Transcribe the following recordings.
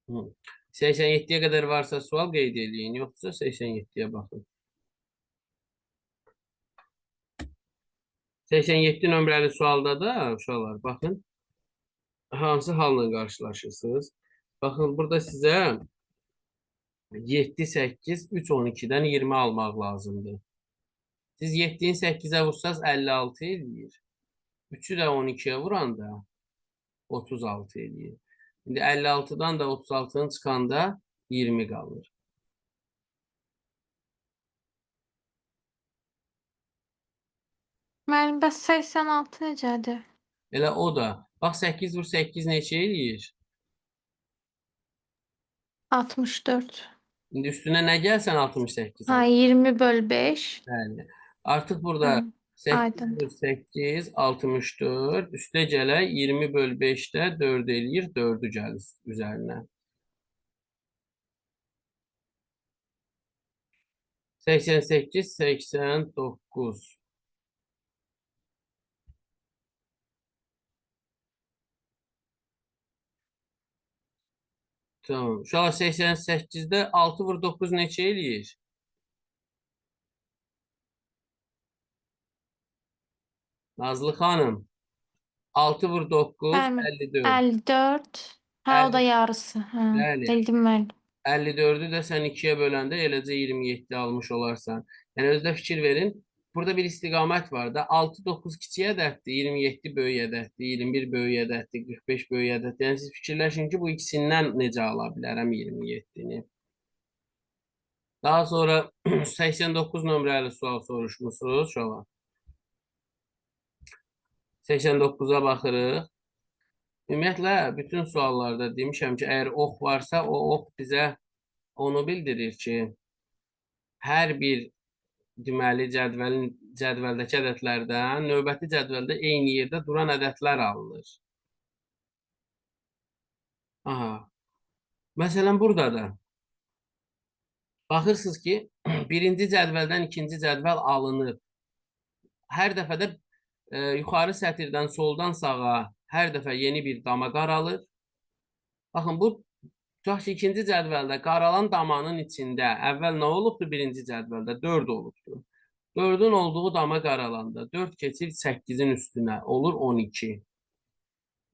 Hı. 87'ye qədər varsa sual qeyd eləyin, yoxsa 87'ye baxın. 87 nömrəli sualda da uşaqlar baxın, hansı halla qarşılaşırsınız? Baxın, burada sizə 7, 8, 3, 12-dən 20 almaq lazımdır. Siz 7-ni 8'e vursanız 56 eləyir. 3'ü də 12'ye vuranda 36 eləyir. İndi 56'dan da 36'nın çıxanda 20 qalır. Müəllim, bəs 86 necədir? Elə o da. Bax, 8 vur 8 neçə eləyir? 64. İndi üstünə nə gəlsən 68 Ha, al. 20 böl 5. Bəli. Artıq burada Hı, 8 vur aydındır. 8, 64. Üstə gələk 20 böl 5'də 4 eləyir. 4'ü gəlir üzərinə. 88, 89. Tamam. Uşaqlar 88'də 6 vur 9 neçə eləyir? Nazlı xanım. 6 vur 9, Bəli, 54. 54. Ha, o da 50, yarısı. Ha, bəli. bildim müəllim. 54'ü də sən 2'ye böləndə eləcə 27 almış olarsan. Yəni özdə fikir verin. Burada bir istiqamət var da. 6, 9 kiçik ədəddir, 27 böyük ədəddir, 21 böyük ədəddir, 45 böyük ədəddir. Yəni siz fikirləşin ki, bu ikisindən necə ala bilərəm 27-ni. Daha sonra 89 nömrəli sual soruşmusunuz uşaqlar. 89'a baxırıq. Ümumiyyətlə, bütün suallarda demişəm ki, əgər ox varsa, o ox bizə onu bildirir ki, hər bir deməli cədvəldəki ədədlərdən növbəti cədvəldə eyni yerdə duran ədədlər alınır. Aha. Məsələn, burada da baxırsınız ki, birinci cədvəldən ikinci cədvəl alınır. Hər dəfədə yuxarı sətirdən soldan sağa hər dəfə yeni bir dama qaralır. Baxın, bu tutaq ki, ikinci cədvəldə qaralan damanın içində əvvəl nə olubdur birinci cədvəldə? 4 olubdur. 4'ün olduğu dama qaralanda 4 keçir 8'in üstünə olur 12.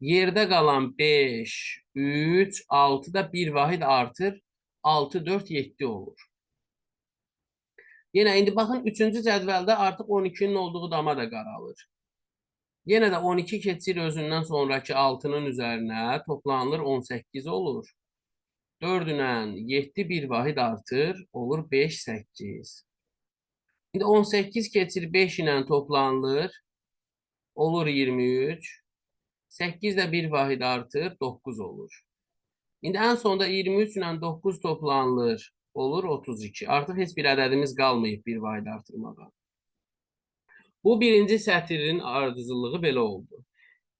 Yerdə qalan 5, 3, 6 da bir vahid artır. 6, 4, 7 olur. Yenə indi baxın 3-cü cədvəldə artıq 12'nin olduğu dama da qaralır. Yenə də 12 keçir özündən sonraki 6'nın üzərinə toplanılır 18 olur. 4 ilə 7 bir vahid artır, olur 5, 8. İndi 18 keçir 5 ilə toplanılır, olur 23. 8 də bir vahid artır, 9 olur. İndi ən sonda 23 ilə 9 toplanılır, olur 32. Artıq heç bir ədədimiz qalmayıb bir vahid artırmağa. Bu birinci sətirin ardıcıllığı belə oldu.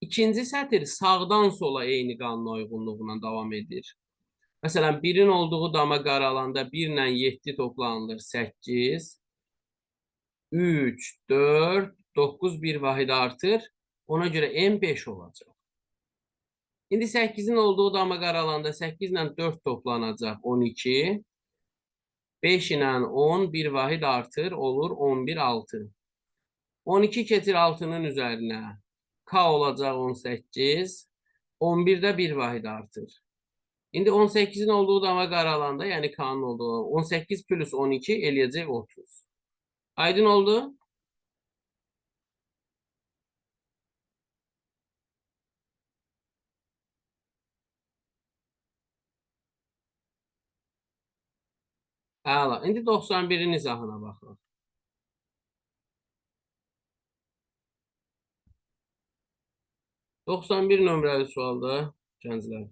İkinci sətir sağdan sola eyni qanuna uyğunluğuna davam edir. Məsələn, 1'in olduğu dama qaralanda 1 ilə 7 toplanılır 8. 3, 4, 9 bir vahid artır. Ona görə n 5 olacaq. İndi 8'in olduğu dama qaralanda 8 ilə 4 toplanacaq 12. 5 ilə 10 bir vahid artır, olur 11, 6. 12 keçir 6'nın üzərinə. K olacaq 18. 11'də bir vahid artır. İndi 18'in olduğu dama qaralanda, yəni K'nın olduğu 18 plus 12 eləyəcək 30. Aydın oldu? Əla. İndi 91'in izahına baxaq. 91 nömrəli sualda gənclər.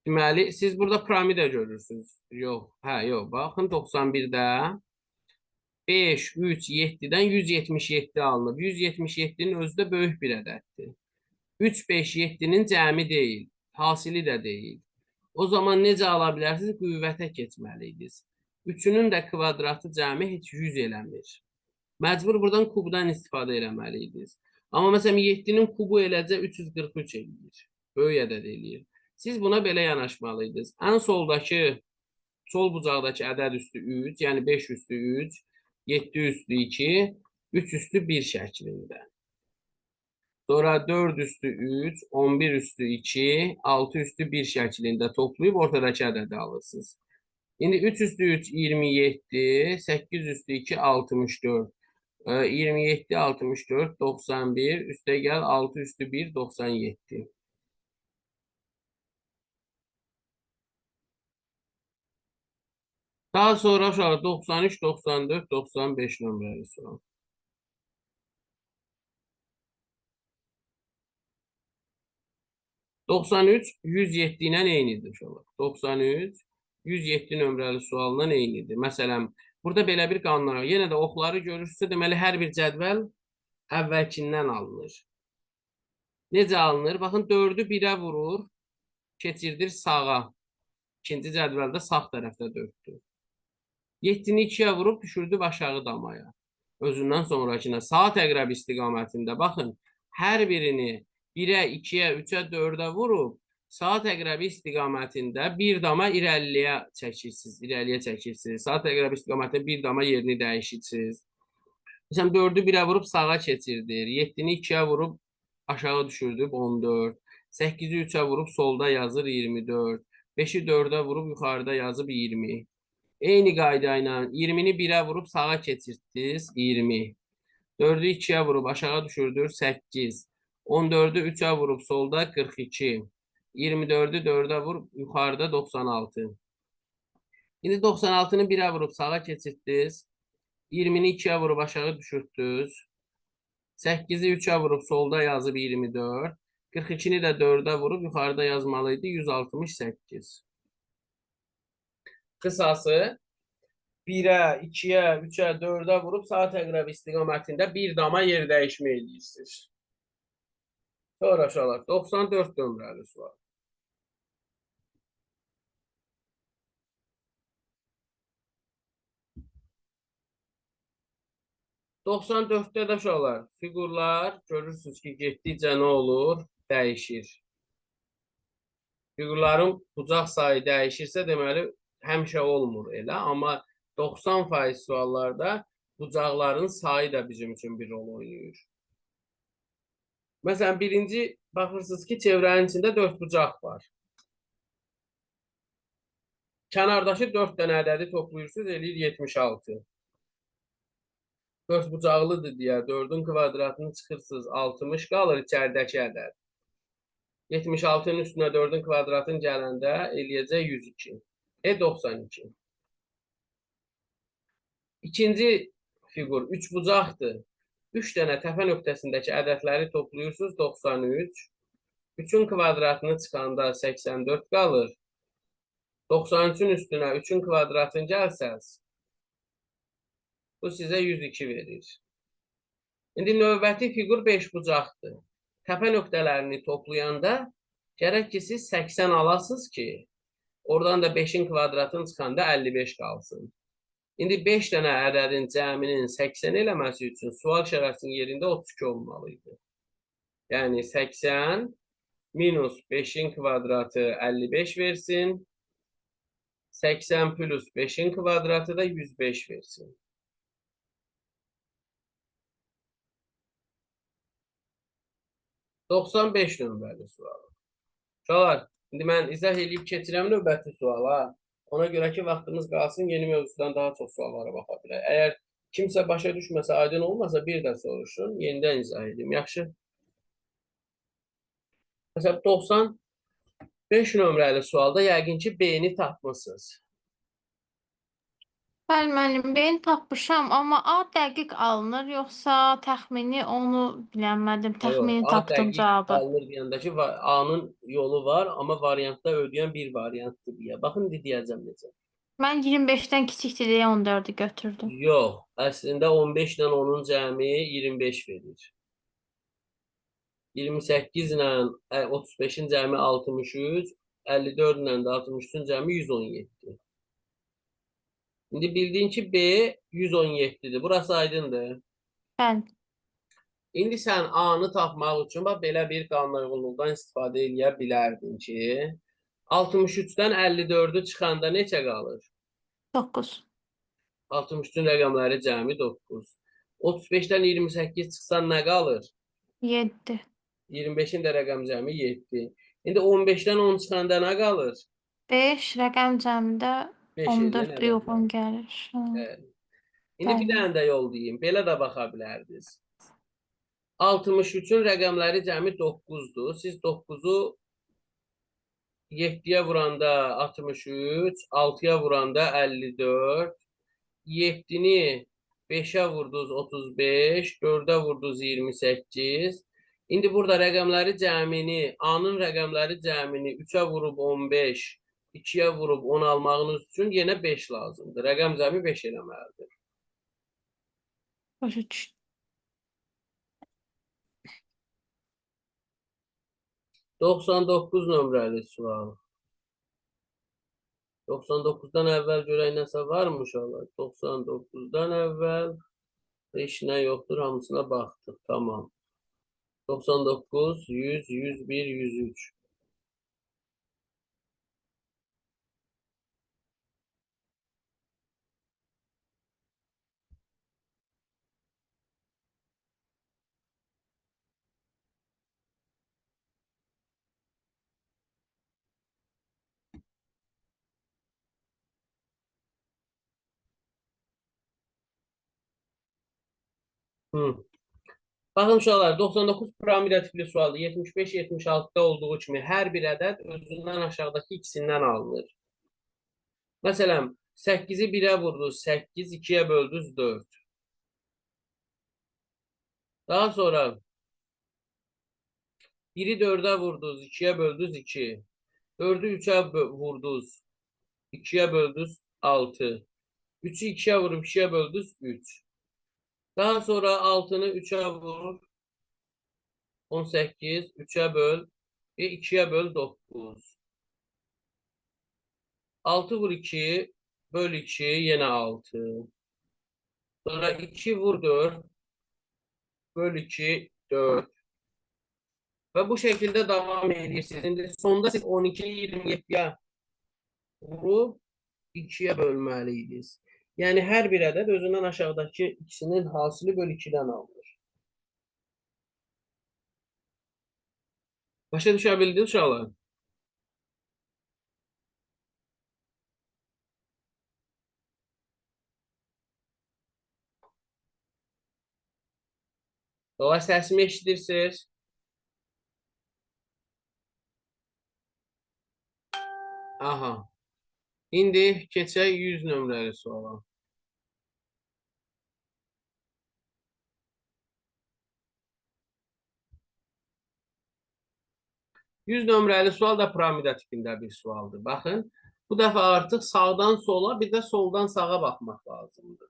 Deməli, siz burada piramida görürsünüz. Yox, yox. Baxın 91'də 5, 3, 7'dən 177 alınıb. 177'nin özü də böyük bir ədəddir. 3, 5, 7'nin cəmi deyil. Hasili də deyil. O zaman necə ala bilərsiniz? Qüvvətə keçməliydiniz. 3'ünün də kvadratı cəmi heç 100 eləmir. Məcbur buradan kubdan istifadə eləməliydiniz. Amma məsələn 7-nin kubu eləcə 343 eləyir. Böyük ədəd eləyir. Siz buna belə yanaşmalıydınız. Ən soldakı, sol bucaqdakı ədəd üstü 3, yəni 5 üstü 3, 7 üstü 2, 3 üstü 1 şəklində. Sonra 4 üstü 3, 11 üstü 2, 6 üstü 1 şəklində toplayıb ortadakı ədədi alırsınız. İndi 3 üstü 3 27, 8 üstü 2 64. 27, 64, 91, üstə gəl 6 üstü 1, 97. Daha sonra aşağı 93, 94, 95 nömrəli sual. 93, 107 ilə eynidir uşaqlar. 93, 107 nömrəli sualdan eynidir. Məsələn, burada belə bir qanun var. Yenə də oxları görürsünüzsə, deməli, hər bir cədvəl əvvəlkindən alınır. Necə alınır? Baxın, 4-ü 1-ə vurur, keçirdir sağa. İkinci cədvəldə sağ tərəfdə 4-dür. 7-ni 2-yə vurub, düşürdü aşağı damaya. Özündən sonrakına saat əqrəb istiqamətində. Baxın, hər birini 1-ə, 2-yə, 3-ə, 4-ə vurub, saat əqrəbi istiqamətində bir dama irəliyə çəkirsiniz. Saat əqrəbi istiqamətində bir dama yerini dəyişirsiniz. Məsələn, 4-ü 1-ə vurub sağa keçirdir. 7-ni 2-yə vurub aşağı düşürdüb 14. 8-i 3-ə vurub solda yazır 24. 5-i 4-ə vurub yuxarıda yazıb 20. Eyni qayda ilə 20-ni 1-ə vurub sağa keçirdiniz 20. 4-ü 2-yə vurub aşağı düşürdür 8. 14'ü 3'e vurup solda 42. 24'ü 4'e vurup yukarıda 96. Şimdi 96'nı 1'e vurup sağa keçirdiniz. 20'ni 2'ye vurup aşağı düşürttünüz. 8'i 3'e vurup solda yazıb 24. 42'ni də 4'e vurup yukarıda yazmalıydı 168. Kısası 1'ə, 2'ye, 3'e, 4'e vurup saat əqrəbi istiqamətində bir dama yer dəyişmə edirsiniz. Sonra aşağılar 94 nömrəli sual. Doksan dörtdə də aşağılar fiqurlar görürsünüz ki, getdikcə nə olur? Dəyişir. Fiqurların bucaq sayı dəyişirsə, deməli, həmişə olmur elə. Amma 90% suallarda bucaqların sayı da bizim üçün bir rol oynayır. Məsələn, birinci baxırsınız ki, çevrənin içində 4 bucaq var. Kənardakı 4 dənə ədədi toplayırsınız, eləyir 76. 4 bucaqlıdır deyə 4-ün kvadratını çıxırsınız, 60 qalır içəridəki ədəd. 76-nın üstünə 4-ün kvadratını gələndə eləyəcək 102. 92. İkinci fiqur 3 bucaqdır. 3 dənə təpə nöqtəsindəki ədədləri toplayırsınız 93. 3-ün kvadratını çıxanda 84 qalır. 93-ün üstünə 3-ün kvadratını gəlsəz, bu sizə 102 verir. İndi növbəti fiqur 5 bucaqdır. Təpə nöqtələrini toplayanda gərək ki, siz 80 alasınız ki, oradan da 5-in kvadratını çıxanda 55 qalsın. İndi 5 dənə ədədin cəminin 80 eləməsi üçün sual şərəfinin yerində 32 olmalıydı. Yəni 80 minus 5'in kvadratı 55 versin. 80 plus 5'in kvadratı da 105 versin. ...95 nömrəli sual. Uşaqlar, indi mən izah edib keçirəm növbəti suala. Ona görə ki, vaxtımız qalsın, yeni mövzudan daha çox suallara baxa bilər. Əgər kimsə başa düşməsə, aydın olmasa, bir də soruşun, yenidən izah edeyim. Yaxşı. Məsələn, 95 nömrəli sualda yəqin ki, B-ni tapmışsınız. Bəli, müəllim, B-ni tapmışam, amma A dəqiq alınır, yoxsa təxmini onu bilənmədim. Təxmini tapdım cavabı. A dəqiq alınır deyəndə ki, A-nın yolu var, amma variantda ödəyən bir variantdır deyə. Baxın, deyəcəm necə. Mən 25-dən kiçikdir deyə 14'ü götürdüm. Yox, əslində 15 ilə onun cəmi 25 verir. 28 ilə 35-in cəmi 63, 54 ilə də 63-ün cəmi 117. İndi bildiyin ki, B 117'dir. Burası aydındır. Bəli. İndi sən A-nı tapmaq üçün bax belə bir qanunauyğunluqdan istifadə edə bilərdin ki, 63-dən 54-ü çıxanda neçə qalır? 9. 63-ün rəqəmləri cəmi 9. 35-dən 28 çıxsan nə qalır? 7. 25-in də rəqəm cəmi 7. İndi 15-dən 10 çıxanda nə qalır? 5 rəqəm cəmdə 5 eləyən 14 ədədlər. yoxun gəlir. Bəli. İndi bir Bəli. dənə də yol deyim. Belə də baxa bilərdiniz. 63-ün rəqəmləri cəmi 9-dur. Siz 9-u 7-yə vuranda 63, 6-ya vuranda 54, 7-ni 5-ə vurdunuz 35, 4-ə vurdunuz 28. İndi burada rəqəmləri cəmini, A-nın rəqəmləri cəmini 3-ə vurub 15, 2-yə vurub 10 almağınız üçün yenə 5 lazımdır. Rəqəm cəmi 5 eləməlidir. Başa düşdüm. 99 nömrəli sual. 99-dan əvvəl görək nəsə varmı uşaqlar? 99-dan əvvəl heç nə yoxdur, hamısına baxdıq. Tamam. 99, 100, 101, 103. Hı. Baxın uşaqlar, 99 piramida tipli sualdır. 75, 76-da olduğu kimi hər bir ədəd özündən aşağıdakı ikisindən alınır. Məsələn, 8-i 1-ə vurdunuz, 8, 2-yə böldünüz, 4. Daha sonra 1-i 4-ə vurdunuz, 2-yə böldünüz, 2. 4-ü 3-ə vurdunuz, 2-yə böldünüz, 6. 3'ü 2'ye vurup 2'ye böldünüz 3. Daha sonra 6'nı 3'e vur 18, 3'e böl ve 2'ye böl 9. 6 vur 2 böl 2 yine 6. Sonra 2 vur 4 böl 2 4. Ve bu şekilde devam ediyorsunuz. Şimdi sonda siz 12'yi 27'ye vurup 2'ye bölmeliydiniz. Yani her bir ədəd özündən aşağıdakı ikisinin hasili böl 2'den alınır. Başa düşə bildiniz uşaqlar? Doğa səsimi eşidirsiniz? Aha. İndi keçək 100 nömrəli suala. 100 nömrəli sual da piramida tipində bir sualdır. Baxın, bu dəfə artıq sağdan sola, bir də soldan sağa baxmaq lazımdır.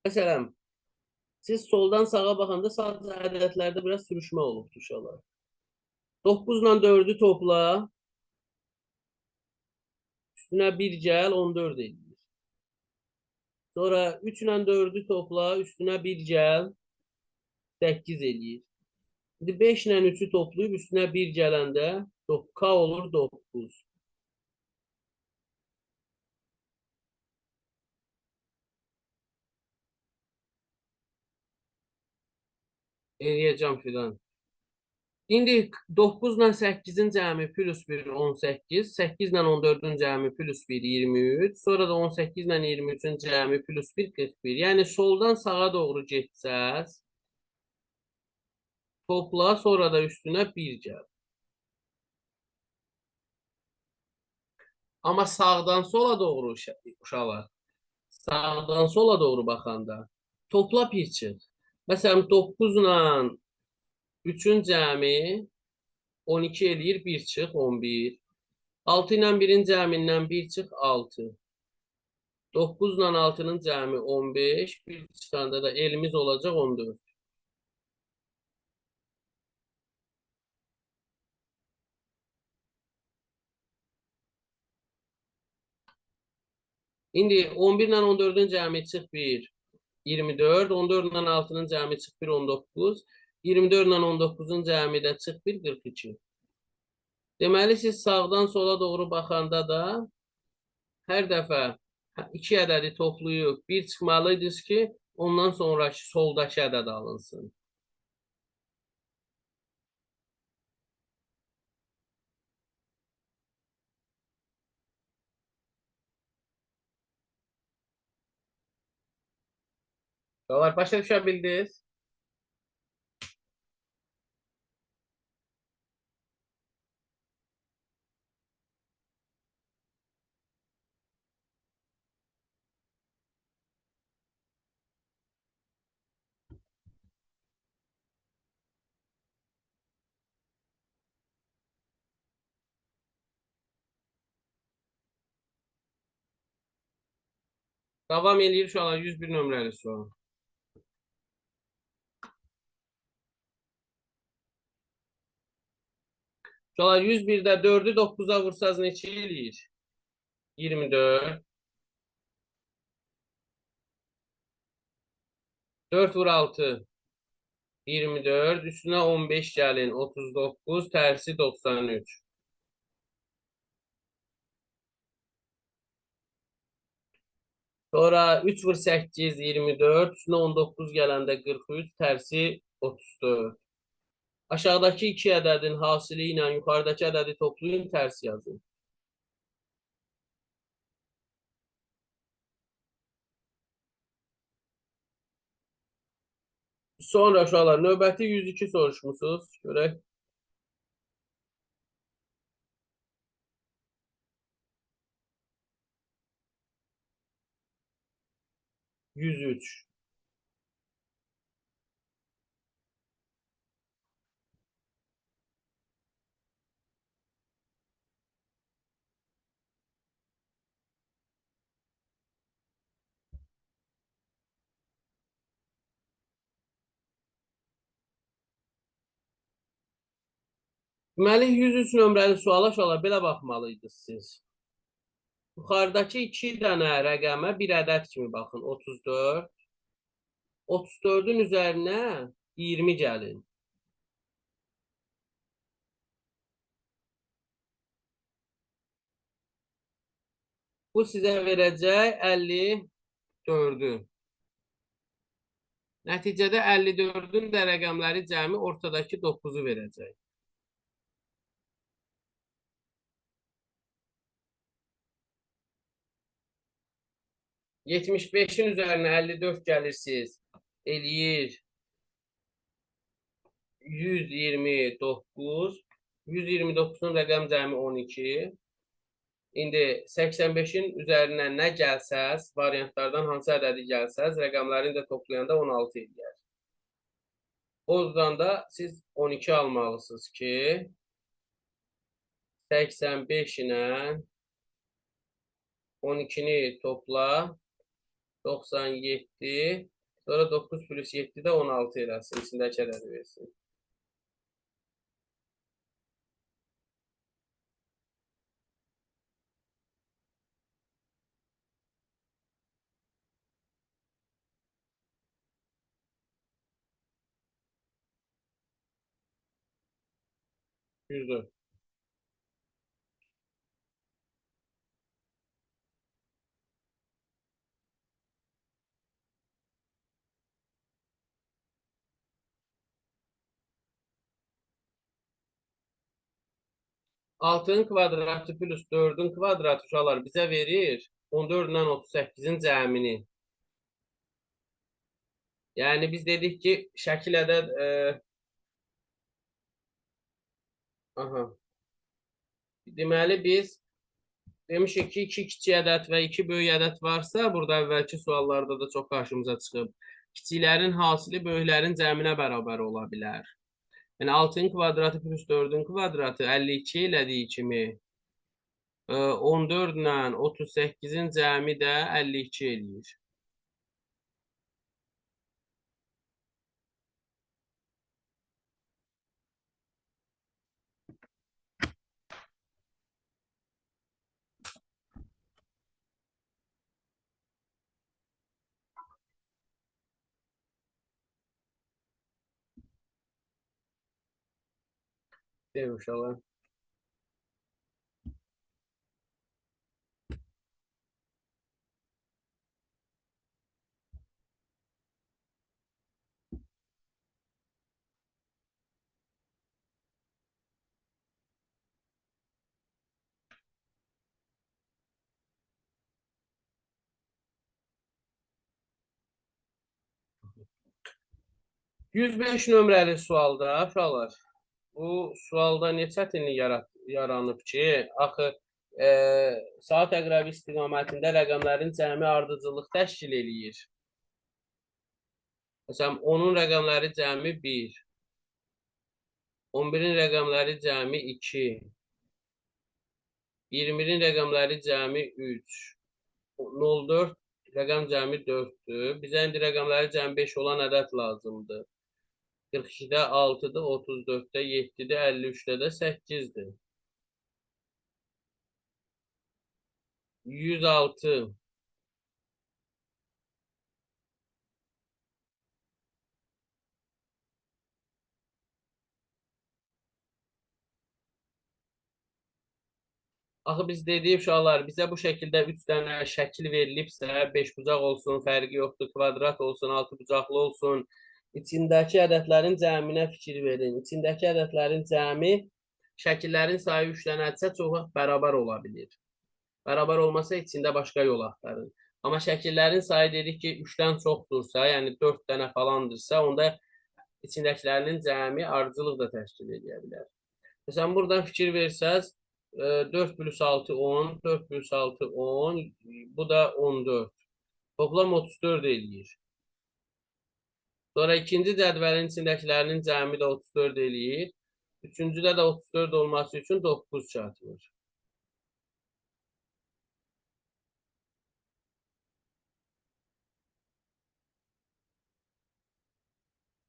Məsələn, siz soldan sağa baxanda sadəcə ədədlərdə biraz sürüşmə olub uşaqlar. 9 ilə 4-ü topla, üstünə 1 gəl, 14 edir. Sonra 3 ilə 4-ü topla, üstünə 1 gəl, 8 edir. İndi 5 ilə 3-ü toplayıb üstünə 1 gələndə K olur 9. Eləyəcəm filan. İndi 9 ilə 8-in cəmi plus 1, 18. 8 ilə 14-ün cəmi plus 1, 23. Sonra da 18 ilə 23-ün cəmi plus 1, 41. Yəni soldan sağa doğru getsəz, topla, sonra da üstünə 1 gəl. Amma sağdan sola doğru uşaqlar, sağdan sola doğru baxanda topla 1 çıx. Məsələn, 9 ilə 3-ün cəmi 12 eləyir, 1 çıx, 11. 6 ilə 1-in cəmindən 1 çıx, 6. 9 ilə 6-nın cəmi 15, 1 çıxanda da elimiz olacaq 14. İndi 11 ilə 14-ün cəmi çıx 1. 24. 14-dən 6-nın cəmi çıx 1, 19. 24-dən 19-un cəmi də çıx 1, 42. Deməli, siz sağdan sola doğru baxanda da hər dəfə 2 ədədi toplayıb 1 çıxmalıydınız ki, ondan sonraki soldakı ədəd alınsın. Başa düşə bildiniz? Davam eləyir uşaqlar 101 nömrəli sual. Uşaqlar 101-də 4-ü 9-a vursaz neçə eləyir? 24. 4 vur 6. 24. Üstünə 15 gəlin. 39. Tərsi 93. Sonra 3 vur 8. 24. Üstünə 19 gələndə 43. Tərsi 34. Aşağıdakı 2 ədədin hasili ilə yuxarıdakı ədədi toplayın, tərs yazın. Sonra uşaqlar növbəti 102 soruşmusunuz. Görək. 103. Deməli 103 nömrəli suala uşaqlar belə baxmalıydınız siz. Yuxarıdakı 2 dənə rəqəmə bir ədəd kimi baxın. 34. 34-ün üzərinə 20 gəlin. Bu sizə verəcək 54-ü. Nəticədə 54-ün də rəqəmləri cəmi ortadakı 9-u verəcək. 75-in üzərinə 54 gəlirsiniz. Eləyir 129. 129-un rəqəm cəmi 12. İndi 85-in üzərinə nə gəlsəz, variantlardan hansı ədədi gəlsəz, rəqəmlərini də toplayanda 16 eləyər. O yüzden da siz 12 almalısınız ki 85 ilə 12'ni topla 97, sonra 9 plus 7 de 16 eləsin. İçindəki ədədi versin. %. Altının kvadratı plus 4'ün kvadratı uşaqlar bizə verir 14 ilə 38'in cəmini. Yəni biz dedik ki, şəkil ədəd deməli biz demişik ki, 2 kiçik ədəd və 2 böyük ədəd varsa, burada əvvəlki suallarda da çox qarşımıza çıxıb. Kiçiklərin hasili böyüklərin cəminə bərabər ola bilər. Yəni 6'ın kvadratı plus 4'ün kvadratı 52 elədiyi kimi 14 ilə 38'in cəmi də 52 eləyir. Deyim uşaqlar. 105 nömrəli sualda uşaqlar. Bu sualda ne çətinlik yaranıb ki, axı saat əqrəbi istiqamətində rəqəmlərin cəmi ardıcıllıq təşkil eləyir. Məsələn, 10-un rəqəmləri cəmi 1, 11-in rəqəmləri cəmi 2, 20-in rəqəmləri cəmi 3, 04 rəqəm cəmi 4-dür. Bizə indi rəqəmləri cəmi 5 olan ədəd lazımdır. 42-də 6-dır, 34-də 7-dir, 53-də də 8-dir. 106. Axı biz dedik uşaqlar, bizə bu şəkildə 3 dənə şəkil verilibsə, 5 bucaq olsun, fərqi yoxdur, kvadrat olsun, 6 bucaqlı olsun. İçindəki ədədlərin cəminə fikir verin. İçindəki ədədlərin cəmi şəkillərin sayı 3 dənədirsə çox bərabər ola bilir. Bərabər olmasa içində başqa yol axtarın. Amma şəkillərin sayı dedik ki, 3-dən çoxdursa, yəni 4 dənə falandırsa, onda içindəkilərinin cəmi ardıcıllıq da təşkil edə bilər. Məsələn, buradan fikir versəz, 4 plus 6 10, 4 plus 6 10, bu da 14. Toplam 34 eləyir. Sonra ikinci cədvəlin içindəkilərinin cəmi də 34 eləyir. Üçüncüdə də 34 olması üçün 9 çatılır.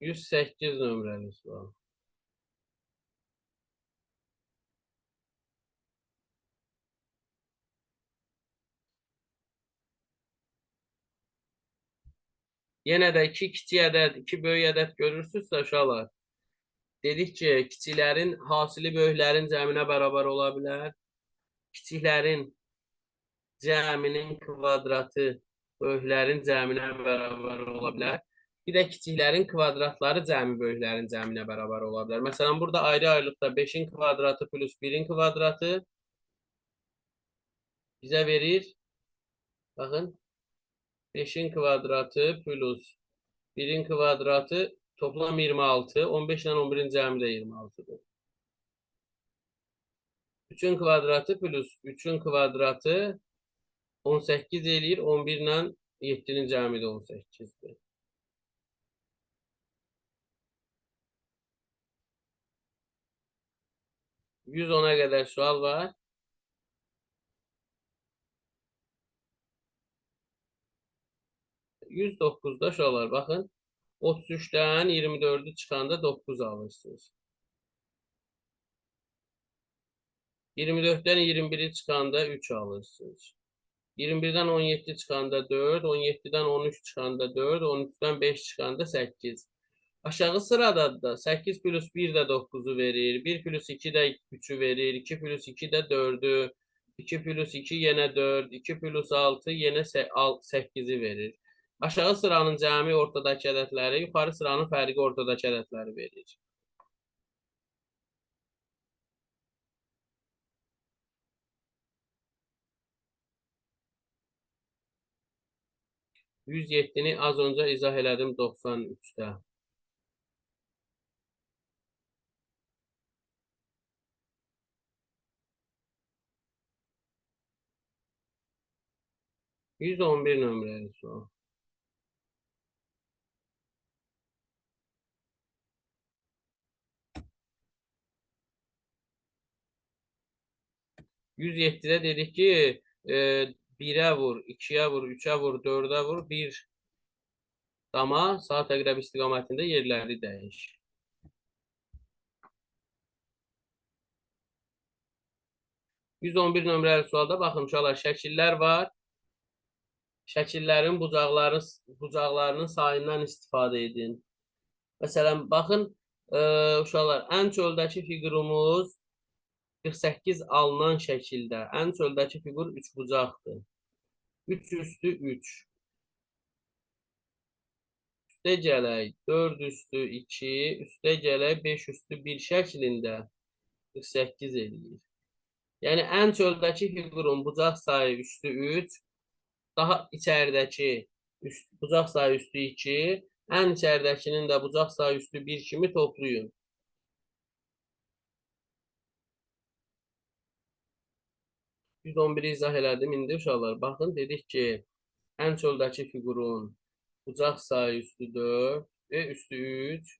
Yüz səkkiz nömrəli sual. Yenə də 2 kiçik ədəd, 2 böyük ədəd görürsünüzsə uşaqlar. Dedik ki, kiçiklərin hasili böyüklərin cəminə bərabər ola bilər. Kiçiklərin cəminin kvadratı böyüklərin cəminə bərabər ola bilər. Bir də kiçiklərin kvadratları cəmi böyüklərin cəminə bərabər ola bilər. Məsələn, burada ayrı-ayrılıqda 5-in kvadratı plus 1-in kvadratı bizə verir. Baxın. 5'in kvadratı plus 1'in kvadratı toplam 26. 15 ile 11'in cəmi də 26'dır. 3'ün kvadratı plus 3'ün kvadratı 18 eləyir. 11 ilə 7'nin cəmi də 18'dir. %110'a qədər sual var. 109'da uşaqlar baxın. 33'dən 24'ü çıxanda 9 alırsınız. 24'dən 21'i çıxanda 3 alırsınız. 21'dən 17 çıxanda 4, 17'dən 13 çıxanda 4, 13'dən 5 çıxanda 8. Aşağı sırada da 8 plus 1 də 9'u verir. 1 plus 2 də 3'ü verir. 2 plus 2 də 4'ü. 2 plus 2 yenə 4. 2 plus 6 yenə 8'i verir. Aşağı sıranın cəmi ortadakı ədədləri, yuxarı sıranın fərqi ortadakı ədədləri verir. %107'ni az önce izah elədim 93'də. %11 nömrəli sual. 107'de dedik ki 1'e vur, 2'ye vur, 3'e vur, 4'e vur, 1 dama saat əqrəb istiqamətində yerləri dəyiş. 111 nömrəli sualda baxın uşaqlar, şəkillər var. Şəkillərin bucaqlarının sayından istifadə edin. Məsələn, baxın, Uşaqlar, ən çöldəki fiqurumuz 48 alınan şəkildə. Ən çöldəki fiqur üçbucaqdır. 3 üstü 3. Üstə gələk 4 üstü 2. Üstə gələk 5 üstü 1 şəklində 48 eləyir. Yəni, ən çöldəki fiqurun bucaq sayı üstü 3. Daha içəridəki bucaq sayı üstü 2, ən içəridəkinin də bucaq sayı üstü 1 kimi toplayın. 111-i izah elədim. İndi uşaqlar, baxın, dedik ki, ən çöldəki fiqurun bucaq sayı üstü 4 və üstü 3.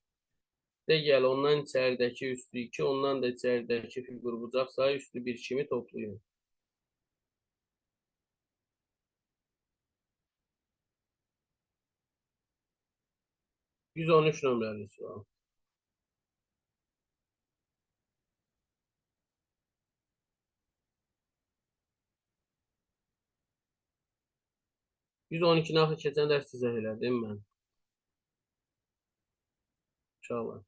De gəl, ondan içəridəki üstü 2, ondan da içəridəki fiqur bucaq sayı üstü 1 kimi toplayın. 113 nömrəli sual. 112-ni axı keçən dərs izah elədim mən. İnşallah.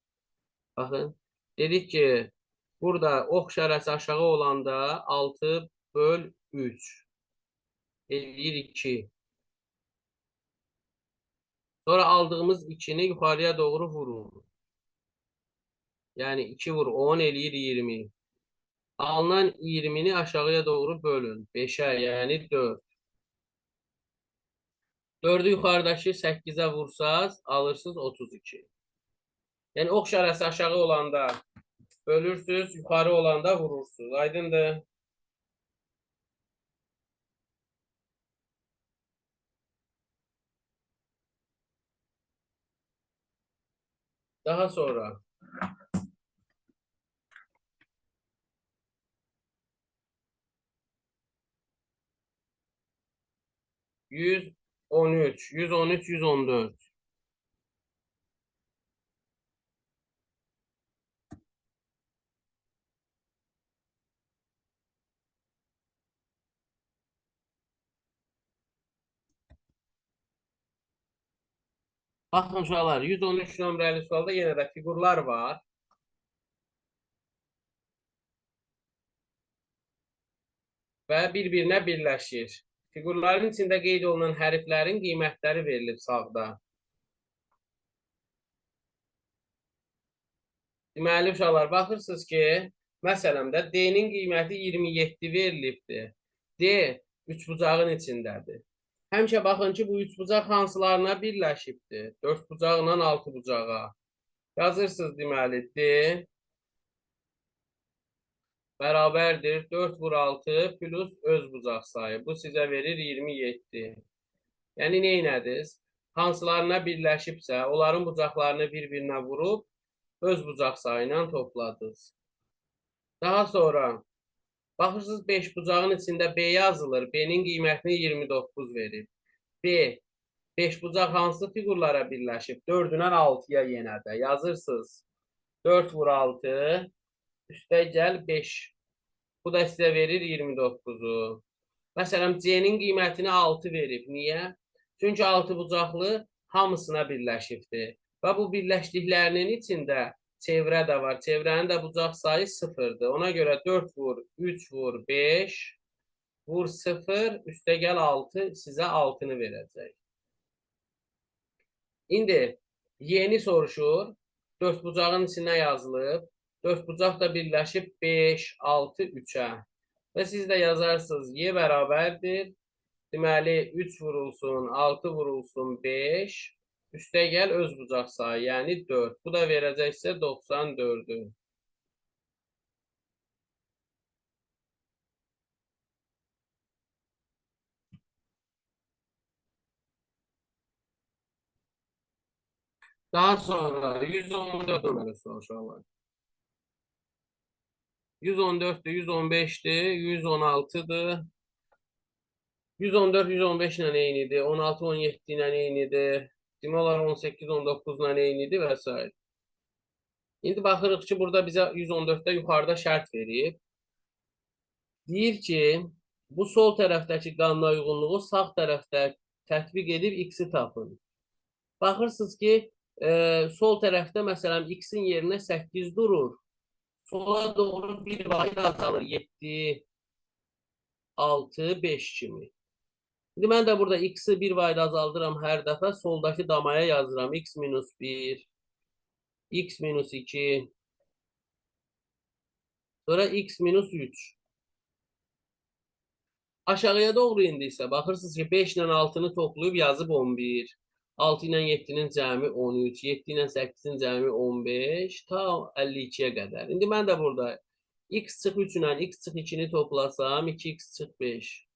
Baxın, dedik ki, burada ox işarəsi aşağı olanda 6 böl 3 eləyir 2. Sonra aldığımız 2'ni yuxarıya doğru vurur. Yəni 2 vur 10 eləyir 20. Alınan 20'ni aşağıya doğru bölün. 5'ə, yəni 4. 4'ü yuxarıdakı 8'ə vursaz, alırsınız 32. Yəni ox işarəsi aşağı olanda bölürsünüz, yuxarı olanda vurursunuz. Aydındır? Daha sonra 113, 113, 114. Baxın uşaqlar, 113 nömrəli sualda yenə də fiqurlar var. Və bir-birinə birləşir. Fiqurların içində qeyd olunan hərflərin qiymətləri verilib sağda. Deməli, uşaqlar, baxırsınız ki, məsələn də D-nin qiyməti 27 verilibdir. D üçbucağın içindədir. Həmişə baxın ki, bu üçbucaq hansılarına birləşibdir? 4 bucaqla 6 bucağa. Yazırsınız deməli, D bərabərdir 4 vur 6 plus öz bucaq sayı. Bu sizə verir 27. Yəni, neynədiniz? Hansılarına birləşibsə, onların bucaqlarını bir-birinə vurub, öz bucaq sayı ilə topladınız. Daha sonra, baxırsınız 5 bucağın içində B yazılır. B-nin qiymətini 29 verir. B, 5 bucaq hansı fiqurlara birləşib? 4-dən 6-ya yenə də yazırsınız. 4 vur 6, üstə gəl 5. Bu da sizə verir 29'u. Məsələn, C-nin qiymətini 6 verib. Niyə? Çünki 6 bucaqlı hamısına birləşibdir. Və bu birləşdiklərinin içində çevrə də var. Çevrənin də bucaq sayı 0'dır. Ona görə 4 vur, 3 vur, 5, vur 0, üstə gəl 6, sizə 6'nı verəcək. İndi yeni soruşur. 4 bucağın içinə yazılıb. 4 bucaq da birləşib 5, 6, 3'ə. Və siz də yazarsınız, Y bərabərdir. Deməli, 3 vurulsun, 6 vurulsun, 5. Üstə gəl öz bucaq sayı, yəni 4. Bu da verəcəksə 94'ü. Daha sonra 114 nömrəli soruşurlar. 114'dür, 115'dir, 116'dır. 114, 115 ilə eynidir, 16, 17 ilə eynidir. Demək olar 18, 19 ilə eynidir və s. İndi baxırıq ki, burada bizə 114'də yuxarıda şərt verib. Deyir ki, bu sol tərəfdəki qanuna uyğunluğu sağ tərəfdə tətbiq edib x-i tapın. Baxırsınız ki, Sol tərəfdə məsələn x-in yerinə 8 durur. Sola doğru bir vahid azalır. 7, 6, 5 kimi. Şimdi mən də burada x-i bir vahid azaldıram hər dəfə. Soldakı damaya yazıram. X minus 1, x minus 2, sonra x minus 3. Aşağıya doğru indi isə baxırsınız ki 5 ilə 6-nı toplayıb yazıb 11. 6 ilə 7-nin cəmi 13, 7 ilə 8-in cəmi 15, ta 52-yə qədər. İndi mən də burada x çıx 3 ilə x çıx 2-ni toplasam 2x çıx 5.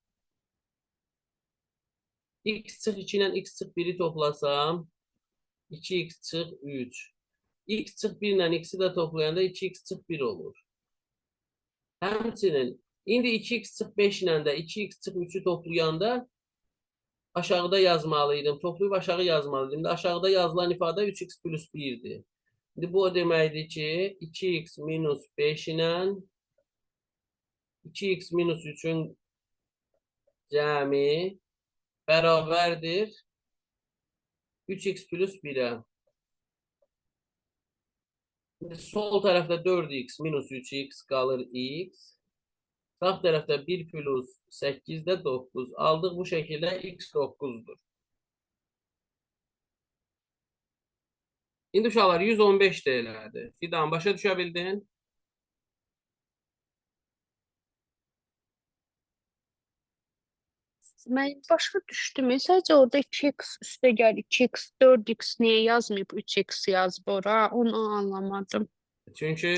X çıx 2 ilə x çıx 1-i toplasam 2x çıx 3. X çıx 1 ilə x-i də toplayanda 2x çıx 1 olur. Həmçinin indi 2x çıx 5 ilə də 2x çıx 3-ü toplayanda aşağıda yazmalıydım. Toplayıb aşağı yazmalıydım. İndi aşağıda yazılan ifadə 3x plus 1-dir. İndi bu o deməkdir ki 2x minus 5 ilə 2x minus 3-ün cəmi bərabərdir 3x plus 1-ə. Sol tərəfdə 4x minus 3x qalır x. Sağ tərəfdə 1 plus 8 də 9. Aldıq bu şəkildə x 9-dur. İndi uşaqlar 115 deyilərdi. Fidan başa düşə bildin? Mən başa düşdüm. Sadəcə orada 2x üstə gəl 2x, 4x niyə yazmayıb 3x yazıb ora? Onu anlamadım. Çünki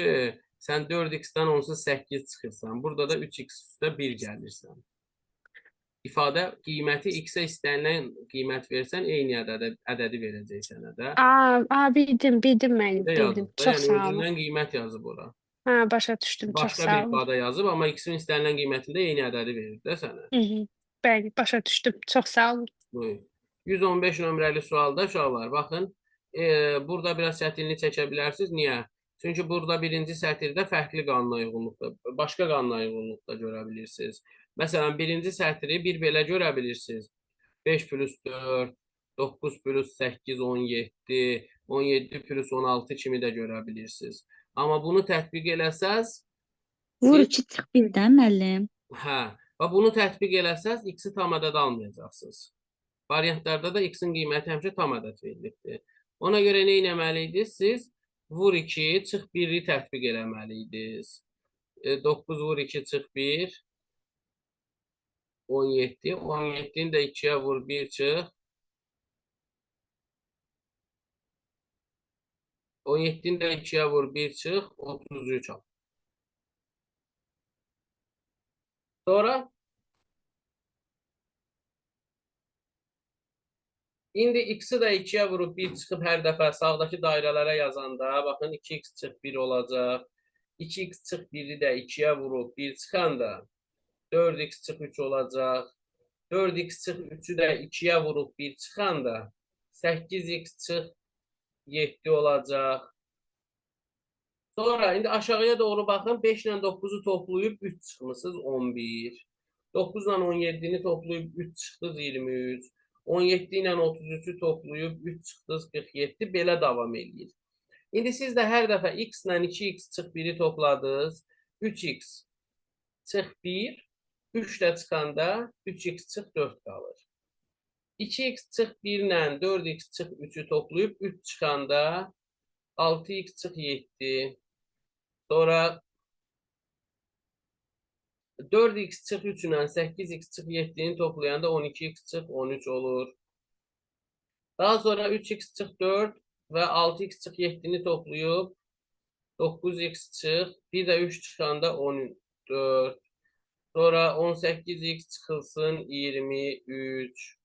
sən 4x-dən onsuz 8 çıxırsan. Burada da 3x üstə 1 gəlirsən. İfadə qiyməti x-ə istənilən qiymət versən, eyni ədədi verəcək sənə də. Bildim mən, bildim. Çox Yəni sağ olun. özündən qiymət yazıb ora. Başa düşdüm. Çox Başqa sağ bir olun. ifadə yazıb, amma x-in istənilən qiymətində eyni ədədi verir də sənə. Bəli, başa düşdüm. Çox sağ olun. Buyur. 115 nömrəli sualda uşaqlar, baxın, burada biraz çətinlik çəkə bilərsiniz. Niyə? Çünki burada birinci sətirdə fərqli qanuna uyğunluqda, başqa qanuna uyğunluqda görə bilirsiniz. Məsələn, birinci sətiri bir belə görə bilirsiniz. 5 plus 4, 9 plus 8, 17, 17 plus 16 kimi də görə bilirsiniz. Amma bunu tətbiq eləsəz... Vur 2 çıx 1-dən müəllim. Hə, və bunu tətbiq eləsəz, x-i tam ədəd almayacaqsınız. Variantlarda da x-in qiyməti həmişə tam ədəd verilibdir. Ona görə nə etməliydiniz? Siz vur 2 çıx 1-i tətbiq eləməliydiniz. 9 vur 2 çıx 1, 17. 17-ni də 2-yə vur 1 çıx. 17-ni də 2-yə vur 1 çıx, 33 al. Sonra indi x-i də 2-yə vurub 1 çıxıb hər dəfə sağdakı dairələrə yazanda, baxın 2x çıx 1 olacaq. 2x çıx 1-i də 2-yə vurub 1 çıxanda 4x çıx 3 olacaq. 4x çıx 3-ü də 2-yə vurub 1 çıxanda 8x çıx 7 olacaq. Sonra indi aşağıya doğru baxın. 5 ilə 9-u toplayıb 3 çıxmışsınız 11. 9 ilə 17-ni toplayıb 3 çıxdınız 23. 17 ilə 33-ü toplayıb 3 çıxdınız 47. Belə davam edir. İndi siz də hər dəfə x ilə 2x çıx 1-i topladınız. 3x çıx 1. 3 də çıxanda 3x çıx 4 qalır. 2x çıx 1 ilə 4x çıx 3-ü toplayıb 3 çıxanda 6x çıx 7. Sonra 4x çıx 3 ilə 8x çıx 7-ni toplayanda 12x çıx 13 olur. Daha sonra 3x çıx 4 və 6x çıx 7-ni toplayıb 9x çıx, bir də 3 çıxanda 14. Sonra 18x çıxılsın 23.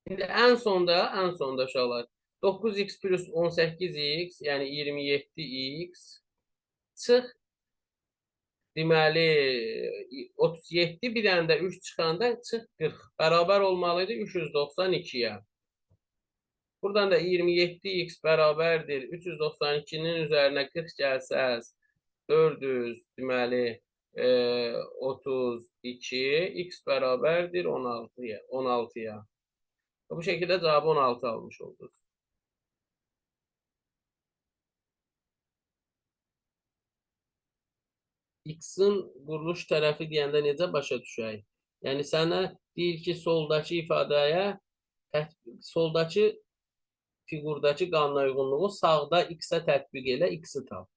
Şimdi ən sonda uşaqlar 9x plus 18x, yəni 27x çıx, deməli 37, bir dənə də 3 çıxanda çıx 40. Bərabər olmalıydı 392-yə. Buradan da 27x bərabərdir 392-nin üzərinə 40 gəlsəz 400, deməli 32, x bərabərdir 16-ya. Bu şəkildə cavabı 16 almış olduk. X-in quruluş tərəfi deyəndə necə başa düşək? Yəni sənə deyir ki, soldakı fiqurdakı qanuna uyğunluğu sağda X-ə tətbiq elə, X-i tap.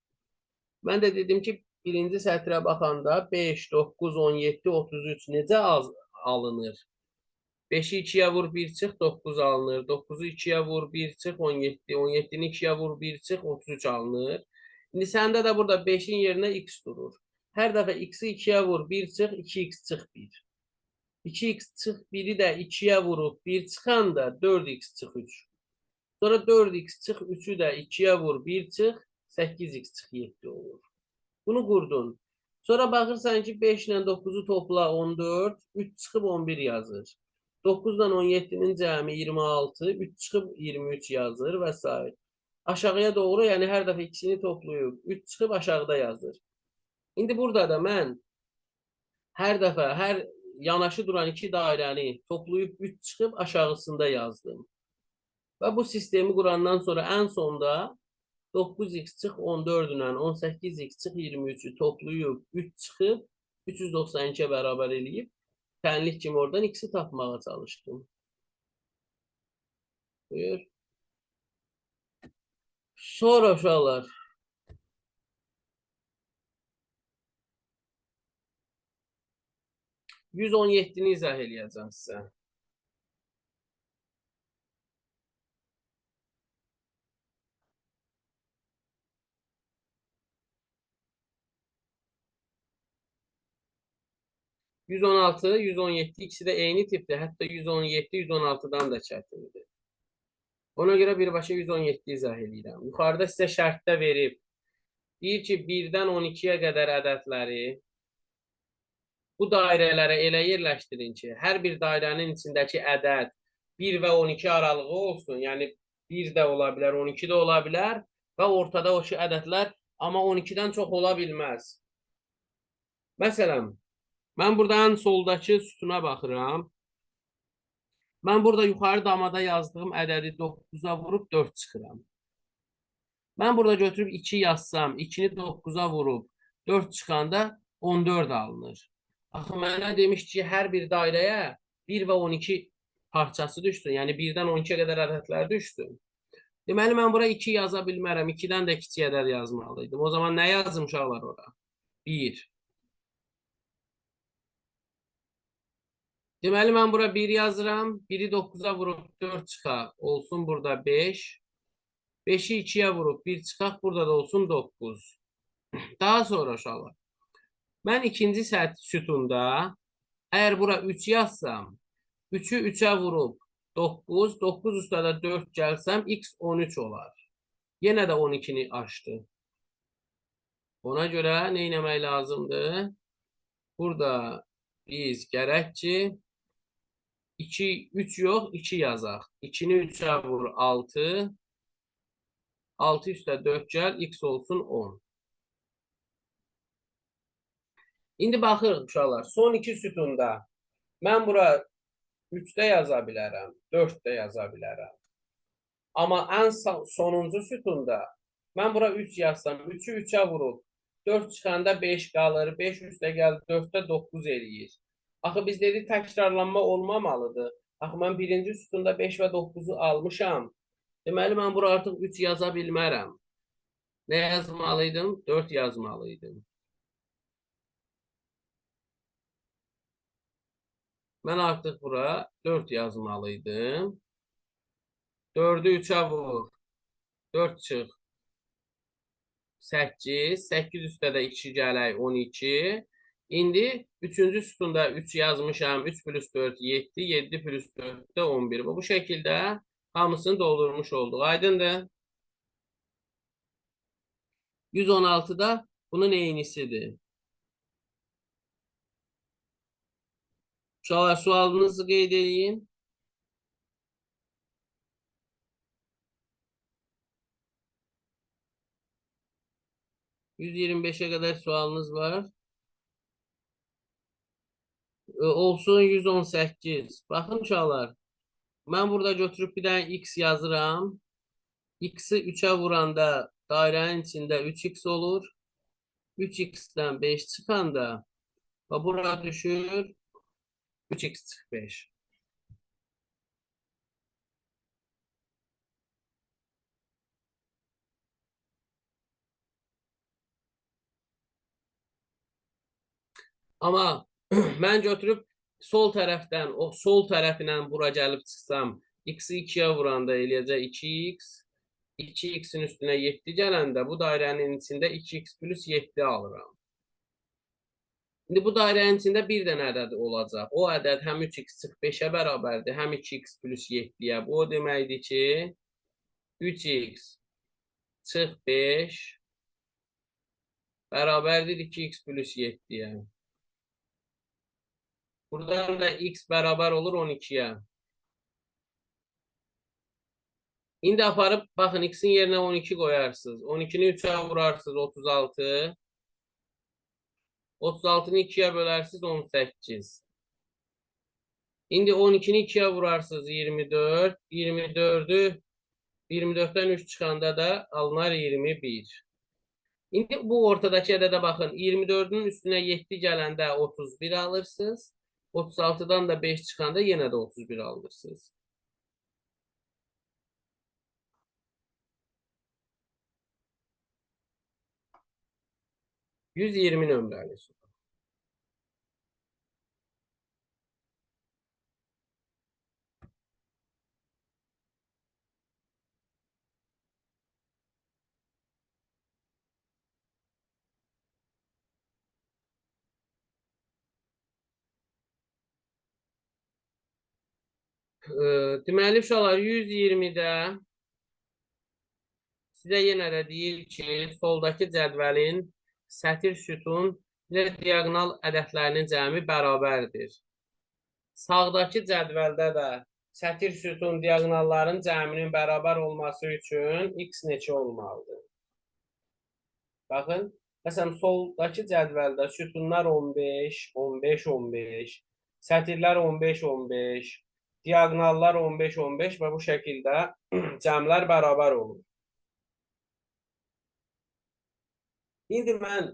Mən də dedim ki, birinci sətrə baxanda 5, 9, 17, 33 necə alınır? 5-i 2-yə vur, 1 çıx, 9 alınır. 9-u 2-yə vur, 1 çıx, 17. 17-ni 2-yə vur, 1 çıx, 33 alınır. İndi səndə də burada 5-in yerinə X durur. Hər dəfə X-i 2-yə vur, 1 çıx, 2X çıx 1. 2X çıx 1-i də 2-yə vurub 1 çıxanda 4X çıx 3. Sonra 4X çıx 3-ü də 2-yə vur, 1 çıx, 8X çıx 7 olur. Bunu qurdun. Sonra baxırsan ki, 5 ilə 9-u topla 14, 3 çıxıb 11 yazır. 9 ilə 17-nin cəmi 26, 3 çıxıb 23 yazır və s. Aşağıya doğru, yəni hər dəfə ikisini toplayıb 3 çıxıb aşağıda yazır. İndi burada da mən hər dəfə, hər yanaşı duran iki dairəni toplayıb 3 çıxıb aşağısında yazdım. Və bu sistemi qurandan sonra ən sonda 9x çıx 14 ilə 18x çıx 23-ü toplayıb 3 çıxıb 392-yə bərabər eləyib tənlik kimi oradan x-i tapmağa çalışdım. Buyur. Sonra uşaqlar 117-ni izah eləyəcəm sizə. %116, 117 ikisi də eyni tipdir. Hətta 117, 116-dan da çətindir. Ona görə birbaşa 117 izah edirəm. Yuxarıda sizə şərtdə verib. Deyir ki, 1-dən 12-yə qədər ədədləri bu dairələrə elə yerləşdirin ki, hər bir dairənin içindəki ədəd 1 və 12 aralığı olsun. Yəni 1 də ola bilər, 12 də ola bilər və ortada o ki ədədlər amma 12-dən çox ola bilməz. Məsələn, mən buradan soldakı sütuna baxıram. Mən burada yuxarı damada yazdığım ədədi 9-a vurub 4 çıxıram. Mən burada götürüb 2 yazsam, 2-ni 9-a vurub 4 çıxanda 14 alınır. Axı mənə demiş ki, hər bir dairəyə 1 və 12 parçası düşsün. Yəni 1-dən 12-yə qədər ədədlər düşsün. Deməli, mən bura 2 yaza bilmərəm. 2-dən də kiçik ədəd yazmalıydım. O zaman nə yazım uşaqlar ora? 1. Deməli, mən bura 1 yazıram. 1-i 9-a vurub 4 çıxaq. Olsun burada 5. 5-i 2-yə vurub 1 çıxaq. Burada da olsun 9. Daha sonra uşaqlar. Mən ikinci sütunda əgər bura 3 yazsam, 3-ü 3-ə vurub 9, 9 üstə də 4 gəlsəm, x 13 olar. Yenə də 12-ni aşdı. Ona görə nə etmək lazımdır? Burada biz gərək ki 3 yox, 2 yazaq. 2-ni 3-ə vur 6. 6 üstə 4 gəl, x olsun 10. İndi baxırıq uşaqlar, son iki sütunda mən bura 3-də yaza bilərəm, 4-də yaza bilərəm. Amma ən sonuncu sütunda mən bura 3 yazsam, 3-ü 3-ə vurub 4 çıxanda 5 qalır, 5 üstə gəl 4-də 9 eləyir. Axı biz dedik təkrarlanma olmamalıdır. Axı mən birinci sütunda 5 və 9-u almışam. Deməli mən bura artıq 3 yaza bilmərəm. Nə yazmalıydım? 4 yazmalıydım. Mən artıq bura 4 yazmalıydım. 4-ü 3-ə vur. 4 çıx. 8. 8 üstə də 2 gələk 12. İndi 3-cü sütunda 3 yazmışam. 3 plus 4 7. 7 plus 4 də 11. Bu şəkildə hamısını doldurmuş olduq. Aydındır? 116-da bunun eynisidir. Uşaqlar, sualınızı qeyd edin. %25'e kadar sualınız var. Olsun 118. Baxın uşaqlar. Mən burada götürüb bir dənə x yazıram. X-i 3-ə vuranda dairənin içində 3x olur. 3x'dən 5 çıxanda və bura düşür 3x çıx 5. Amma mən götürüb sol tərəfdən, o sol tərəfinə bura gəlib çıxsam, x-i 2-yə vuranda eləyəcək 2x, 2x-in üstünə 7 gələndə bu dairənin içində 2x plus 7 alıram. İndi bu dairənin içində bir dənə ədəd olacaq. O ədəd həm 3x çıx 5-ə bərabərdir, həm 2x plus 7-yə. Bu o deməkdir ki, 3x çıx 5 bərabərdir 2x plus 7-yə. Buradan da x bərabər olur 12-yə. İndi aparıb, baxın, x-in yerinə 12 qoyarsınız. 12-ni 3-ə vurarsınız, 36. 36-nı 2-yə bölərsiniz, 18. İndi 12-ni 2-yə vurarsınız, 24. 24-dən 3 çıxanda da alınar 21. İndi bu ortadakı ədədə baxın. 24-ün üstünə 7 gələndə 31 alırsınız. 36-dan da 5 çıxanda yenə də 31 alırsınız. %20 nömrəli sual. Deməli, uşaqlar, 120-də sizə yenə də deyir ki, soldakı cədvəlin sətir sütun ilə diagonal ədədlərinin cəmi bərabərdir. Sağdakı cədvəldə də sətir sütun diagonalların cəminin bərabər olması üçün x neçə olmalıdır? Baxın, məsələn, soldakı cədvəldə sütunlar 15, 15, 15, sətirlər 15, 15, diagonallar 15, 15 və bu şəkildə cəmlər bərabər olur. İndi mən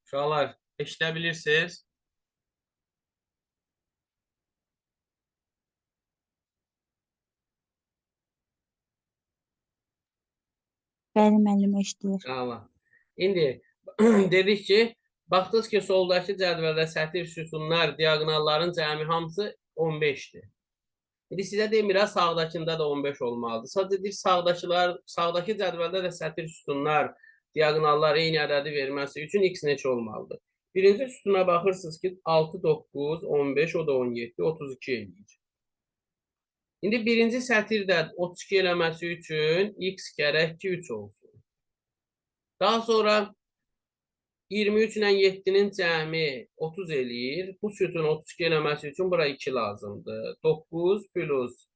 uşaqlar, eşidə bilirsiniz? Bəli, müəllim eşidilir. Allah. İndi dedik ki, baxdınız ki, soldakı cədvəldə sətir sütunlar, diagonalların cəmi hamısı 15-dir. İndi sizə demirəm, sağdakında da 15 olmalıdır. Sadəcə deyir, sağdakı cədvəldə də sətir sütunlar, diagonallar eyni ədədi verməsi üçün x neçə olmalıdır? Birinci sütuna baxırsınız ki, 6, 9, 15, o da 17, 32 eləyir. İndi birinci sətirdə 32 eləməsi üçün x gərək ki 3 olsun. Daha sonra 23 ilə 7-nin cəmi 30 eləyir. Bu sütun 32 eləməsi üçün bura 2 lazımdır. 9 plus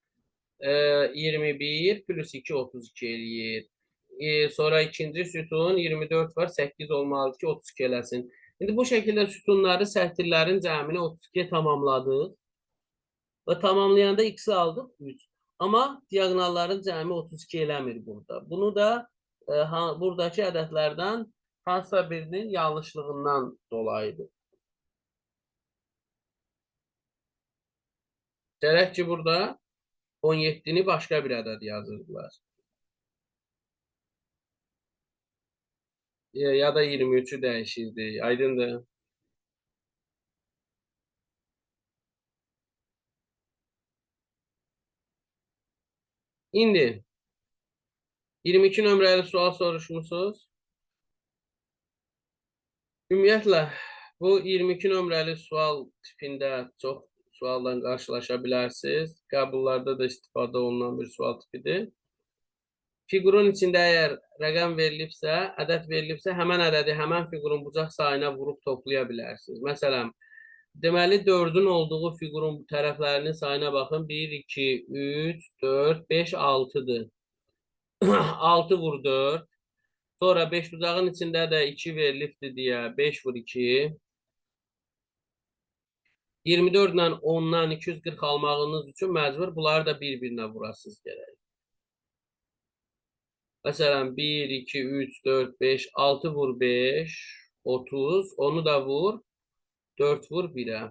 21 plus 2 32 eləyir. Sonra ikinci sütun 24 var, 8 olmalıdır ki 32 eləsin. İndi bu şəkildə sütunları, sətirlərin cəmini 32-yə tamamladıq. Və tamamlayanda x-i aldıq 3. Amma diagonalların cəmi 32 eləmir burada. Bunu da buradakı ədədlərdən hansısa birinin yanlışlığından dolayıdır. Gərək ki, burada 17-ni başqa bir ədəd yazırdılar. Ya da 23-ü dəyişirdi. Aydındır. İndi 22 nömrəli sual soruşmusunuz. Ümumiyyətlə, bu 22 nömrəli sual tipində çox sualdan qarşılaşa bilərsiniz. Qəbullarda da istifadə olunan bir sual tipidir. Fiqurun içində əgər rəqəm verilibsə, ədəd verilibsə, həmən ədədi həmən fiqurun bucaq sayına vurub toplaya bilərsiniz. Məsələn, deməli 4-ün olduğu fiqurun tərəflərinin sayına baxın. 1, 2, 3, 4, 5, 6-dır. 6 vur 4. Sonra 5 bucağın içində də 2 verilibdir deyə 5 vur 2. 24 ilə 10-dan 240 almağınız üçün məcbur bunları da bir-birinə vurasınız gərək. Məsələn 1, 2, 3, 4, 5, 6 vur 5, 30. Onu da vur, 4 vur 1'ə.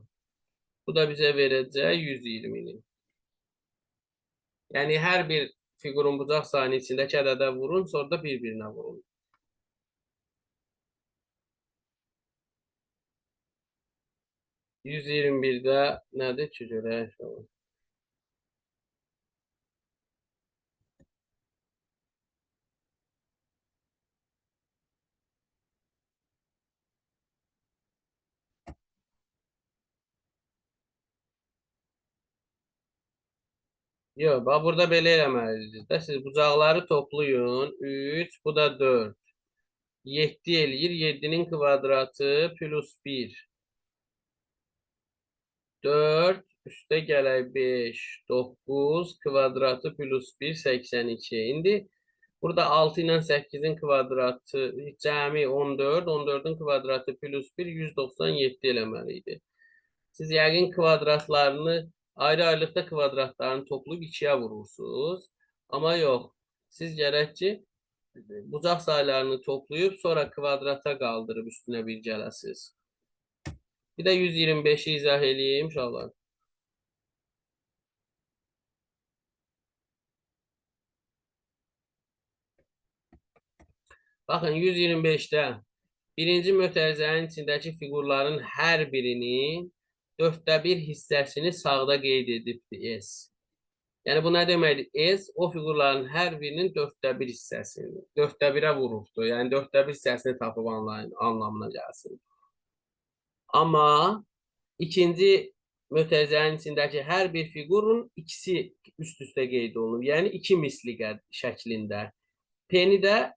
Bu da bizə verəcək 120'ni. Yəni hər bir fiqurun bucaq sayının içindəki ədədə vurun, sonra da bir-birinə vurun. %21'də nədir ki, görək. Yox, bax burada belə eləməlisiniz də. Siz bucaqları toplayın. 3, bu da 4. 7 eləyir. 7'nin kvadratı plus 1. 4 üstə gələk 5, 9 kvadratı plus 1, 82. İndi burada 6 ilə 8'in kvadratı cəmi 14, 14'ün kvadratı plus 1, 197 eləməliydi. Siz yəqin kvadratlarını ayrı-ayrılıqda kvadratlarını toplayıb 2'yə vurursunuz. Amma yox. Siz gərək ki bucaq saylarını toplayıb sonra kvadrata qaldırıb üstünə bir gələsiniz. Bir də 125'i izah eləyim uşaqlar. Baxın 125'də birinci mötərizənin içindəki fiqurların hər birinin 1/4 hissəsini sağda qeyd edibdir S. Yəni bu nə deməkdir? S o fiqurların hər birinin 1/4 hissəsini 1/4'ə vurubdur. Yəni 1/4 hissəsini tapıb anlamına gəlsin. Amma ikinci mötərizənin içindəki hər bir fiqurun ikisi üst-üstə qeyd olunub. Yəni 2 misli şəklində. P-ni də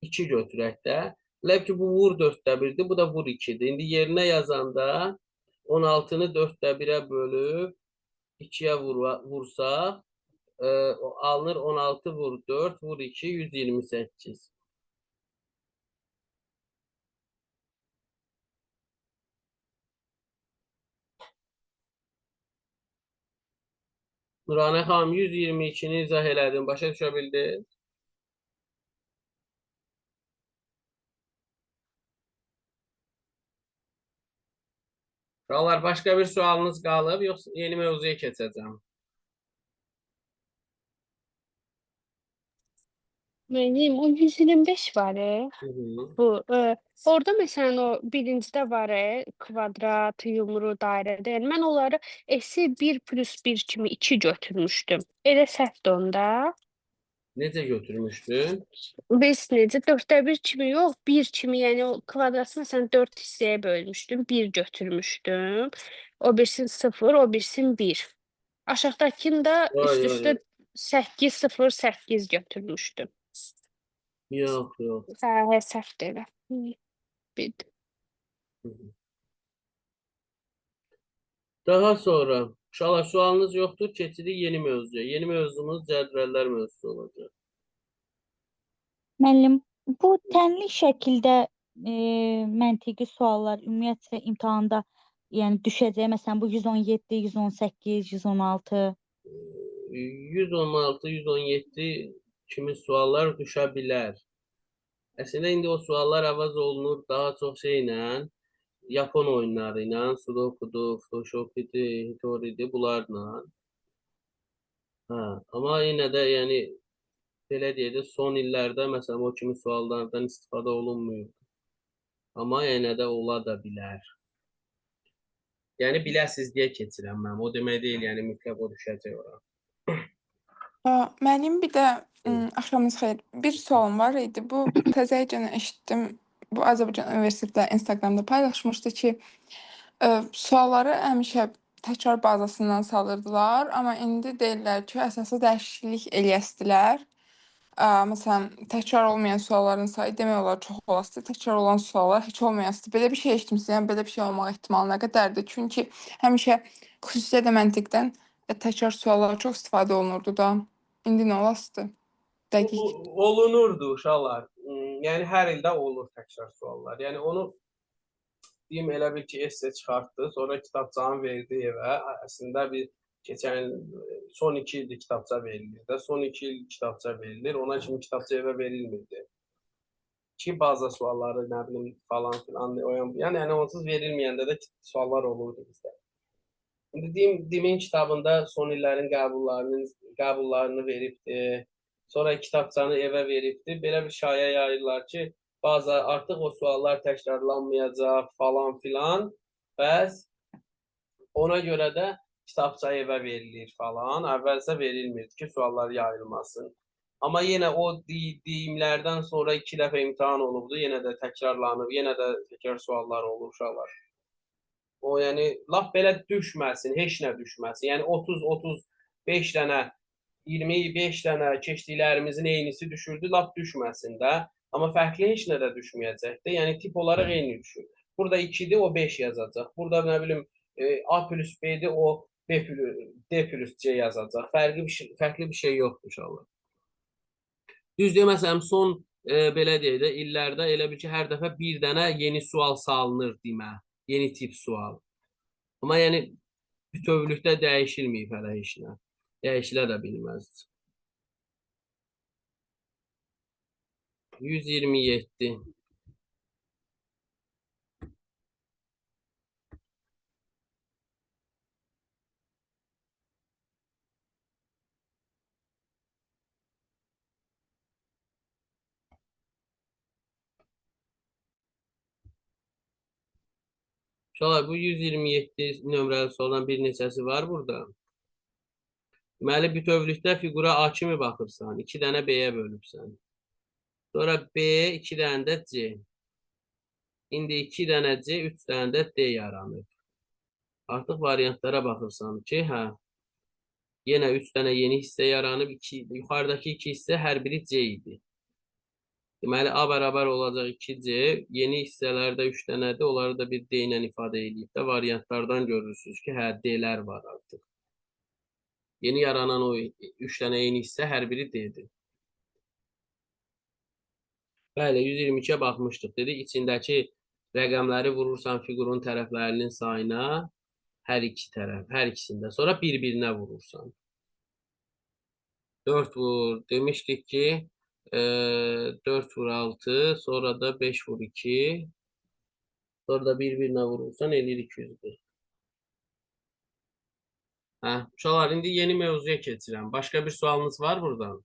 2 götürək də. Elə ki bu vur 1/4'dir, bu da vur 2'dir. İndi yerinə yazanda 16'nı 1/4'ə bölüb 2'yə vursaq alınır 16 vur 4 vur 2 128. Nuranə xanım 122'ni izah elədim. Başa düşə bildiniz? Uşaqlar başqa bir sualınız qalıb, yoxsa yeni mövzuya keçəcəm? Mənim o 125 var. Hı -hı. Bu orada məsələn o birincidə var kvadrat, yumru, dairədə. Yəni mən onları S-i 1 + 1 kimi 2 götürmüşdüm. Elə səhvdir onda. Necə götürmüşdün? Biz necə 1/4 kimi yox, 1 kimi, yəni o kvadratı məsələn 4 hissəyə bölmüşdüm, 1 götürmüşdüm. O birisi 0, o birisi 1. Aşağıdakını da Yox, yox, üst-üstə yox. 8, 0, 8 götürmüşdüm. Yox, yox. Hə, səhvdir elə. Bildim. Hı -hı. Daha sonra uşaqlar sualınız yoxdur, keçirik yeni mövzuya. Yeni mövzumuz cədvəllər mövzusu olacaq. Müəllim, bu tənlik şəkildə məntiqi suallar ümumiyyətlə imtahanda yəni düşəcək. Məsələn, bu 117, 118, 116. 116, 117 kimi suallar düşə bilər. Əslində indi o suallar əvəz olunur daha çox şeylə, Yapon oyunları ilə, Sudoku'dur, Photoshopidir, Hitori'dir, bunlarla. Amma yenə də yəni belə deyək də son illərdə məsələn o kimi suallardan istifadə olunmuyor. Amma yenə də ola da bilər. Yəni biləsiz deyə keçirəm mən. O demək deyil, yəni mütləq o düşəcək ora. Mənim bir də axşamınız xeyir. Bir sualım var idi. Bu təzəcə eşitdim. Bu Azərbaycan Universitetləri Instagramda paylaşmışdı ki, sualları həmişə təkrar bazasından salırdılar, amma indi deyirlər ki, əsasda dəyişiklik eləyəsdilər. Məsələn, təkrar olmayan sualların sayı demək olar çox olasıdır. Təkrar olan suallar heç olmayasıdır. Belə bir şey eşitmişəm. Yəni belə bir şey olmaq ehtimalı nə qədərdir? Çünki həmişə xüsusilə də məntiqdən təkrar suallar çox istifadə olunurdu da. İndi nə olasıdır? Dəqiq. Olunurdu uşaqlar. Yəni hər ildə olur təkrar suallar. Yəni onu deyim elə bir ki, esse çıxartdı, sonra kitabçanı verdi evə. Əslində bir keçən son 2 ildir kitabça verilir də. Son 2 il kitabça verilir. Ona kimi kitabça evə verilmirdi. Ki baza sualları, nə bilim falan filan o yan bu yan. Yəni onsuz verilməyəndə də suallar olurdu bizdə. İndi Dimin kitabında son illərin qəbullarını veribdi. Sonra kitabçanı evə veribdi. Belə bir şayə yayırlar ki, artıq o suallar təkrarlanmayacaq falan filan. Bəs ona görə də kitabça evə verilir falan. Əvvəlsə verilmirdi ki, suallar yayılmasın. Amma yenə o deyimlərdən sonra 2 dəfə imtahan olubdu. Yenə də təkrarlanıb, yenə də təkrar suallar olur uşaqlar. O yəni lap belə düşməsin, heç nə düşməsin. Yəni 30-35 dənə, 25 dənə keçdiklərimizin eynisi düşürdü, lap düşməsin də. Amma fərqli heç nə də düşməyəcək də. Yəni tip olaraq eyni düşür. Burada 2-dir, o 5 yazacaq. Burada nə bilim A plus B-dir, o D plus C yazacaq. Fərqli bir şey yoxdur inşallah. Düz deməsəm son belə deyək də illərdə elə bil ki, hər dəfə bir dənə yeni sual salınır demə. Yeni tip sual. Amma yəni bütövlükdə dəyişilməyib hələ heç nə. Dəyişilə də bilməzdir. 127. Uşaqlar, bu 127 nömrəli sualdan bir neçəsi var burada. Deməli, bütövlükdə fiqura A kimi baxırsan, 2 dənə B-yə bölübsən. Sonra B, 2 dənə də C. İndi 2 dənə C, 3 dənə də D yaranır. Artıq variantlara baxırsan ki, yenə 3 dənə yeni hissə yaranıb, yuxarıdakı 2 hissə hər biri C idi. Deməli, A bərabər olacaq 2C, yeni hissələrdə 3 dənədir, onları da bir D ilə ifadə edib də variantlardan görürsünüz ki, D-lər var artıq. Yeni yaranan o 3 dənə yeni hissə hər biri D-dir. Bəli, 122-yə baxmışdıq. Dedik, içindəki rəqəmləri vurursan fiqurun tərəflərinin sayına, hər ikisində. Sonra bir-birinə vurursan. 4 vur, demişdik ki, 4 vur 6, sonra da 5 vur 2, sonra da bir-birinə vurursan, eləyir 200-dür. Uşaqlar, indi yeni mövzuya keçirəm. Başqa bir sualınız var buradan?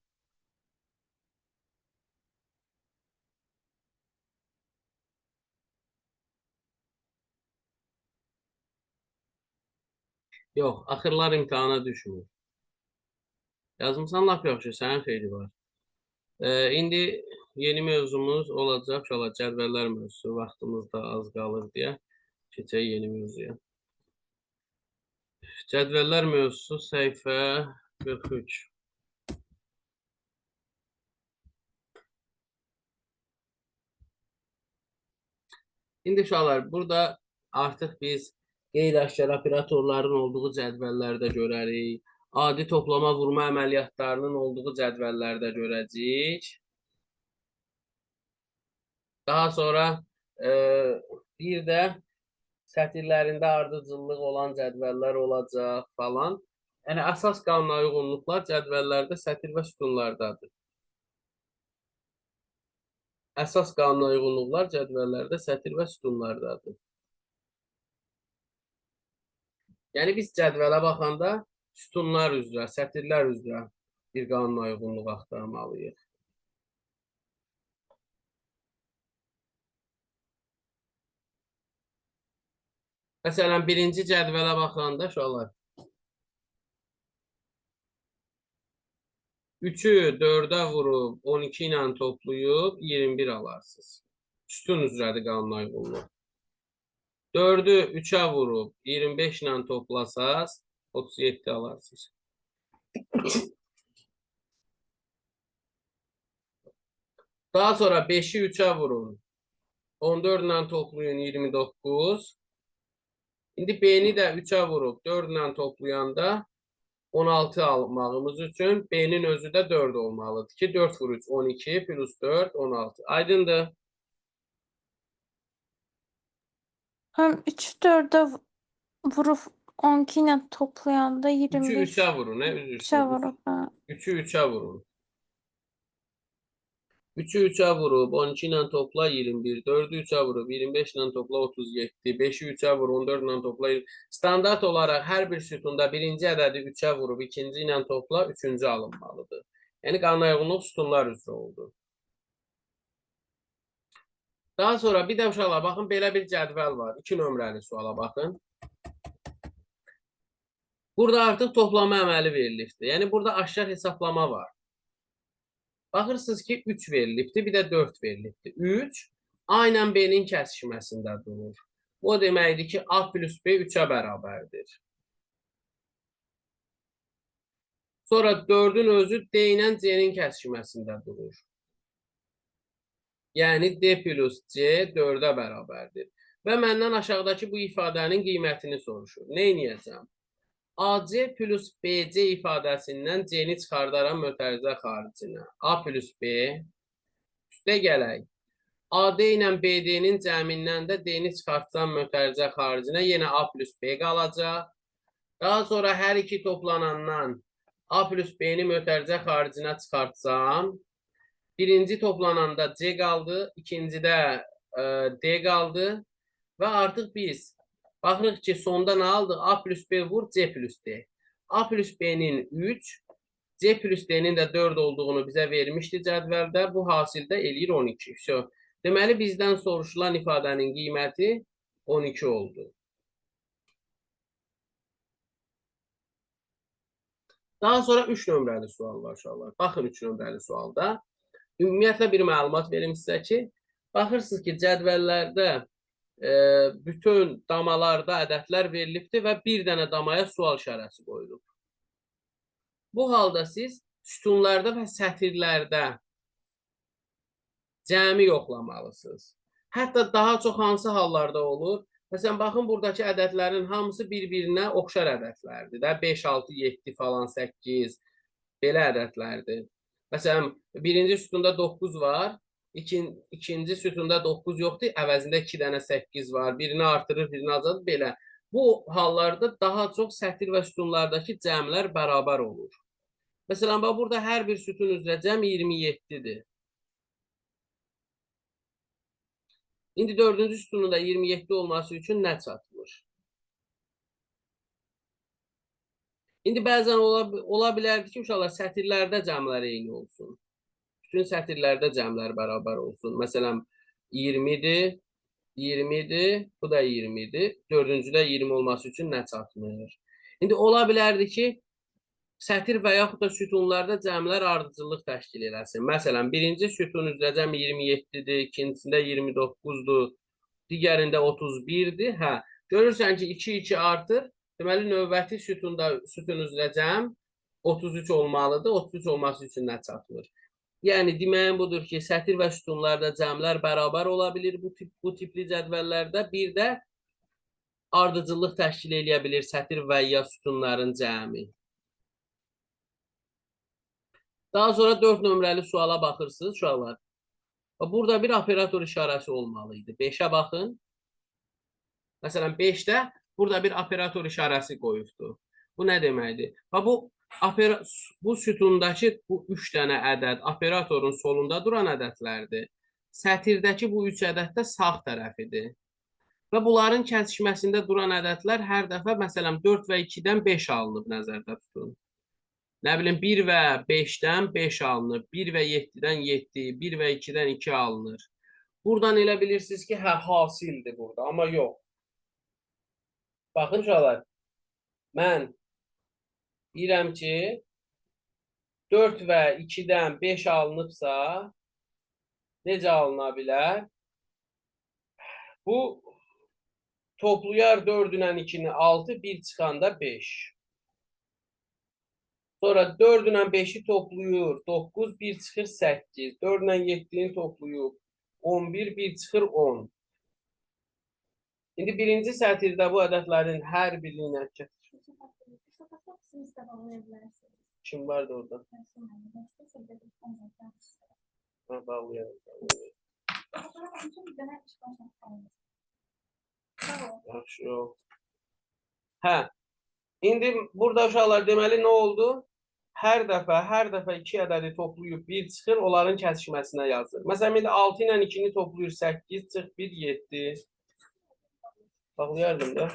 Yox, axırlar imtahana düşmür. Yazmısan lap yaxşı, sənin xeyri var. İndi yeni mövzumuz olacaq. İnşallah cədvəllər mövzusu, vaxtımız da az qalır deyə keçək yeni mövzuya. Cədvəllər mövzusu səhifə 43. İndi uşaqlar, burada artıq biz qeyri-aşkar operatorların olduğu cədvəllərdə görərik. Adi toplama vurma əməliyyatlarının olduğu cədvəllərdə görəcəyik. Daha sonra bir də sətirlərində ardıcıllıq olan cədvəllər olacaq falan. Yəni, əsas qanuna uyğunluqlar cədvəllərdə sətir və sütunlardadır. Əsas qanuna uyğunluqlar cədvəllərdə sətir və sütunlardadır. Yəni, biz cədvələ baxanda sütunlar üzrə, sətirlər üzrə bir qanuna uyğunluq axtarmalıyıq. Məsələn, birinci cədvələ baxanda uşaqlar 3-ü 4-ə vurub 12 ilə toplayıb 21 alarsınız. Sütun üzrədir qanuna uyğunluq. 4-ü 3-ə vurub 25 ilə toplasaz 37 alarsınız. Daha sonra 5-i 3-ə vurun. 14 ilə toplayın 29. İndi B-ni də 3-ə vurub 4 ilə toplayanda 16 almağımız üçün B-nin özü də 4 olmalıdır ki, 4 vur 3, 12 plus 4, 16. Aydındır. Həm 3 4-ə vurub 12 ilə toplayanda 3'ü 21 3'e vurun, üçə üzürsünüz. vurub. Hə. 3'ü 3'e vurun. 3'ü 3'e vurup 12 ile topla 21, 4'ü 3'e vurup 25 ile topla 37, 5'i 3'e vur 14 ile topla 20. Standart olarak her bir sütunda birinci ədədi 3'e vurup ikinci ile topla 3'üncü alınmalıdır. Yani qanunauyğunluq sütunlar üzrə oldu. Daha sonra bir də uşaqlar baxın belə bir cədvəl var. 2 nömrəli suala baxın. Burada artıq toplama əməli verilibdir. Yəni burada aşkar hesablama var. Baxırsınız ki 3 verilibdir, bir də 4 verilibdir. 3 A ilə B-nin kəsişməsində durur. Bu o deməkdir ki A plus B 3'ə bərabərdir. Sonra 4'ün özü D ilə C-nin kəsişməsində durur. Yəni D plus C 4'ə bərabərdir. Və məndən aşağıdakı bu ifadənin qiymətini soruşur. Nə edəcəm? AC plus BC ifadəsindən C-ni çıxardaram mötərizə xaricinə. A plus B üstə gələk. AD ilə BD-nin cəmindən də D-ni çıxartsam mötərizə xaricinə yenə A plus B qalacaq. Daha sonra hər iki toplanandan A plus B-ni mötərizə xaricinə çıxartsam, birinci toplananda C qaldı, ikincidə D qaldı və artıq biz baxırıq ki, sonda nə aldıq? A plus B vur C plus D. A plus B-nin 3, C plus D-nin də 4 olduğunu bizə vermişdi cədvəldə. Bu hasildə eləyir 12. Deməli, bizdən soruşulan ifadənin qiyməti 12 oldu. Daha sonra 3 nömrəli sual var uşaqlar. Baxın 3 nömrəli sualda. Ümumiyyətlə bir məlumat verim sizə ki, baxırsınız ki, cədvəllərdə bütün damalarda ədədlər verilibdir və bir dənə damaya sual işarəsi qoyulub. Bu halda siz sütunlarda və sətirlərdə cəmi yoxlamalısınız. Hətta daha çox hansı hallarda olur? Məsələn, baxın, buradakı ədədlərin hamısı bir-birinə oxşar ədədlərdir. 5, 6, 7 falan, 8 belə ədədlərdir. Məsələn, birinci sütunda 9 var. İkinci sütunda 9 yoxdur, əvəzində 2 dənə 8 var. Birini artırır, birini azaldır, belə. Bu hallarda daha çox sətir və sütunlardakı cəmlər bərabər olur. Məsələn, burada hər bir sütun üzrə cəm 27-dir. İndi 4-cü sütunun da 27 olması üçün nə çatmır? İndi bəzən ola bilərdi ki, uşaqlar, sətirlərdə cəmlər eyni olsun. Bütün sətirlərdə cəmlər bərabər olsun. Məsələn, 20-dir, 20-dir, bu da 20-dir. 4-cüdə 20 olması üçün nə çatmır? İndi ola bilərdi ki, sətir və yaxud da sütunlarda cəmlər ardıcıllıq təşkil eləsin. Məsələn, birinci sütun üzrə cəm 27-dir, ikincisində 29-dur, digərində 31-dir. Hə, görürsən ki, 2-2 artır. Deməli, növbəti sütun üzrə cəm 33 olmalıdır. 33 olması üçün nə çatmır? Yəni, deməyim budur ki, sətir və sütunlarda cəmlər bərabər ola bilir bu tipli cədvəllərdə. Bir də ardıcıllıq təşkil eləyə bilir sətir və ya sütunların cəmi. Daha sonra 4 nömrəli suala baxırsınız, uşaqlar. Burada bir operator işarəsi olmalıydı. 5'ə baxın. Məsələn, 5'də burada bir operator işarəsi qoyubdur. Bu nə deməkdir? Bu sütundakı bu 3 dənə ədəd operatorun solunda duran ədədlərdir. Sətirdəki bu 3 ədəd də sağ tərəfidir. Və bunların kəsişməsində duran ədədlər hər dəfə, məsələn, 4 və 2-dən 5 alınıb nəzərdə tutun. Nə bilim, 1 və 5-dən 5 alınır, 1 və 7-dən 7, 1 və 2-dən 2 alınır. Buradan elə bilirsiniz ki, hə, hasildir burada, amma yox. Baxın, uşaqlar, mən deyirəm ki, 4 və 2-dən 5 alınıbsa, necə alına bilər? Bu, toplayar 4 ilə 2-ni 6, 1 çıxanda 5. Sonra 4 ilə 5'i toplayır, 9, 1 çıxır 8. 4 ilə 7'ni toplayır, 11, 1 çıxır 10. İndi birinci sətirdə bu ədədlərin hər birinə Kim vardı orada? Ha, bağlayalım. Yaxşı, yox. Hə, indi burada uşaqlar deməli nə oldu? Hər dəfə 2 ədədi toplayıb 1 çıxır, onların kəsişməsinə yazır. Məsələn, indi 6 ilə 2-ni toplayır 8, çıx 1, 7. Bağlayardım da.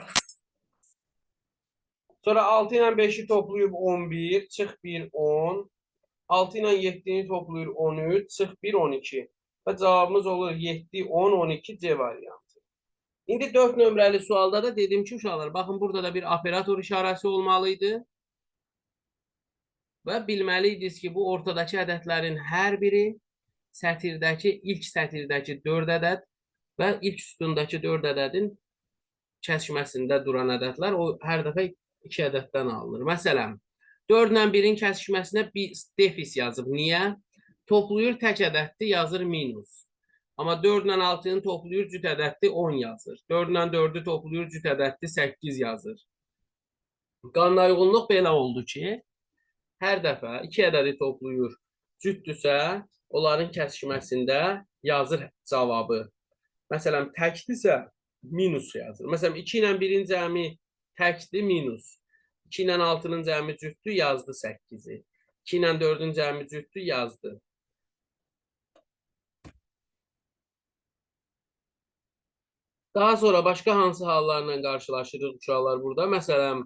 Sonra 6 ilə 5-i toplayıb 11, çıx 1, 10. 6 ilə 7-ni toplayır 13, çıx 1, 12. Və cavabımız olur 7, 10, 12 C variantı. İndi 4 nömrəli sualda da dedim ki, uşaqlar, baxın burada da bir operator işarəsi olmalıydı. Və bilməliydiniz ki, bu ortadakı ədədlərin hər biri ilk sətirdəki 4 ədəd və ilk sütundakı 4 ədədin kəsişməsində duran ədədlər o hər dəfə 2 ədəddən alınır. Məsələn, 4 ilə 1-in kəsişməsinə bir defis yazıb. Niyə? Toplayır tək ədəddir, yazır minus. Amma 4 ilə 6-nı toplayır cüt ədəddir, 10 yazır. 4 ilə 4-ü toplayır cüt ədəddir, 8 yazır. Qanuna uyğunluq belə oldu ki, hər dəfə 2 ədədi toplayır cütdürsə, onların kəsişməsində yazır cavabı. Məsələn, təkdirsə minus yazır. Məsələn, 2 ilə 1-in cəmi təkdir, minus. 2 ilə 6-nın cəmi cütdür, yazdı 8-i. 2 ilə 4-ün cəmi cütdür, yazdı. Daha sonra başqa hansı hallarla qarşılaşırıq uşaqlar burada? Məsələn,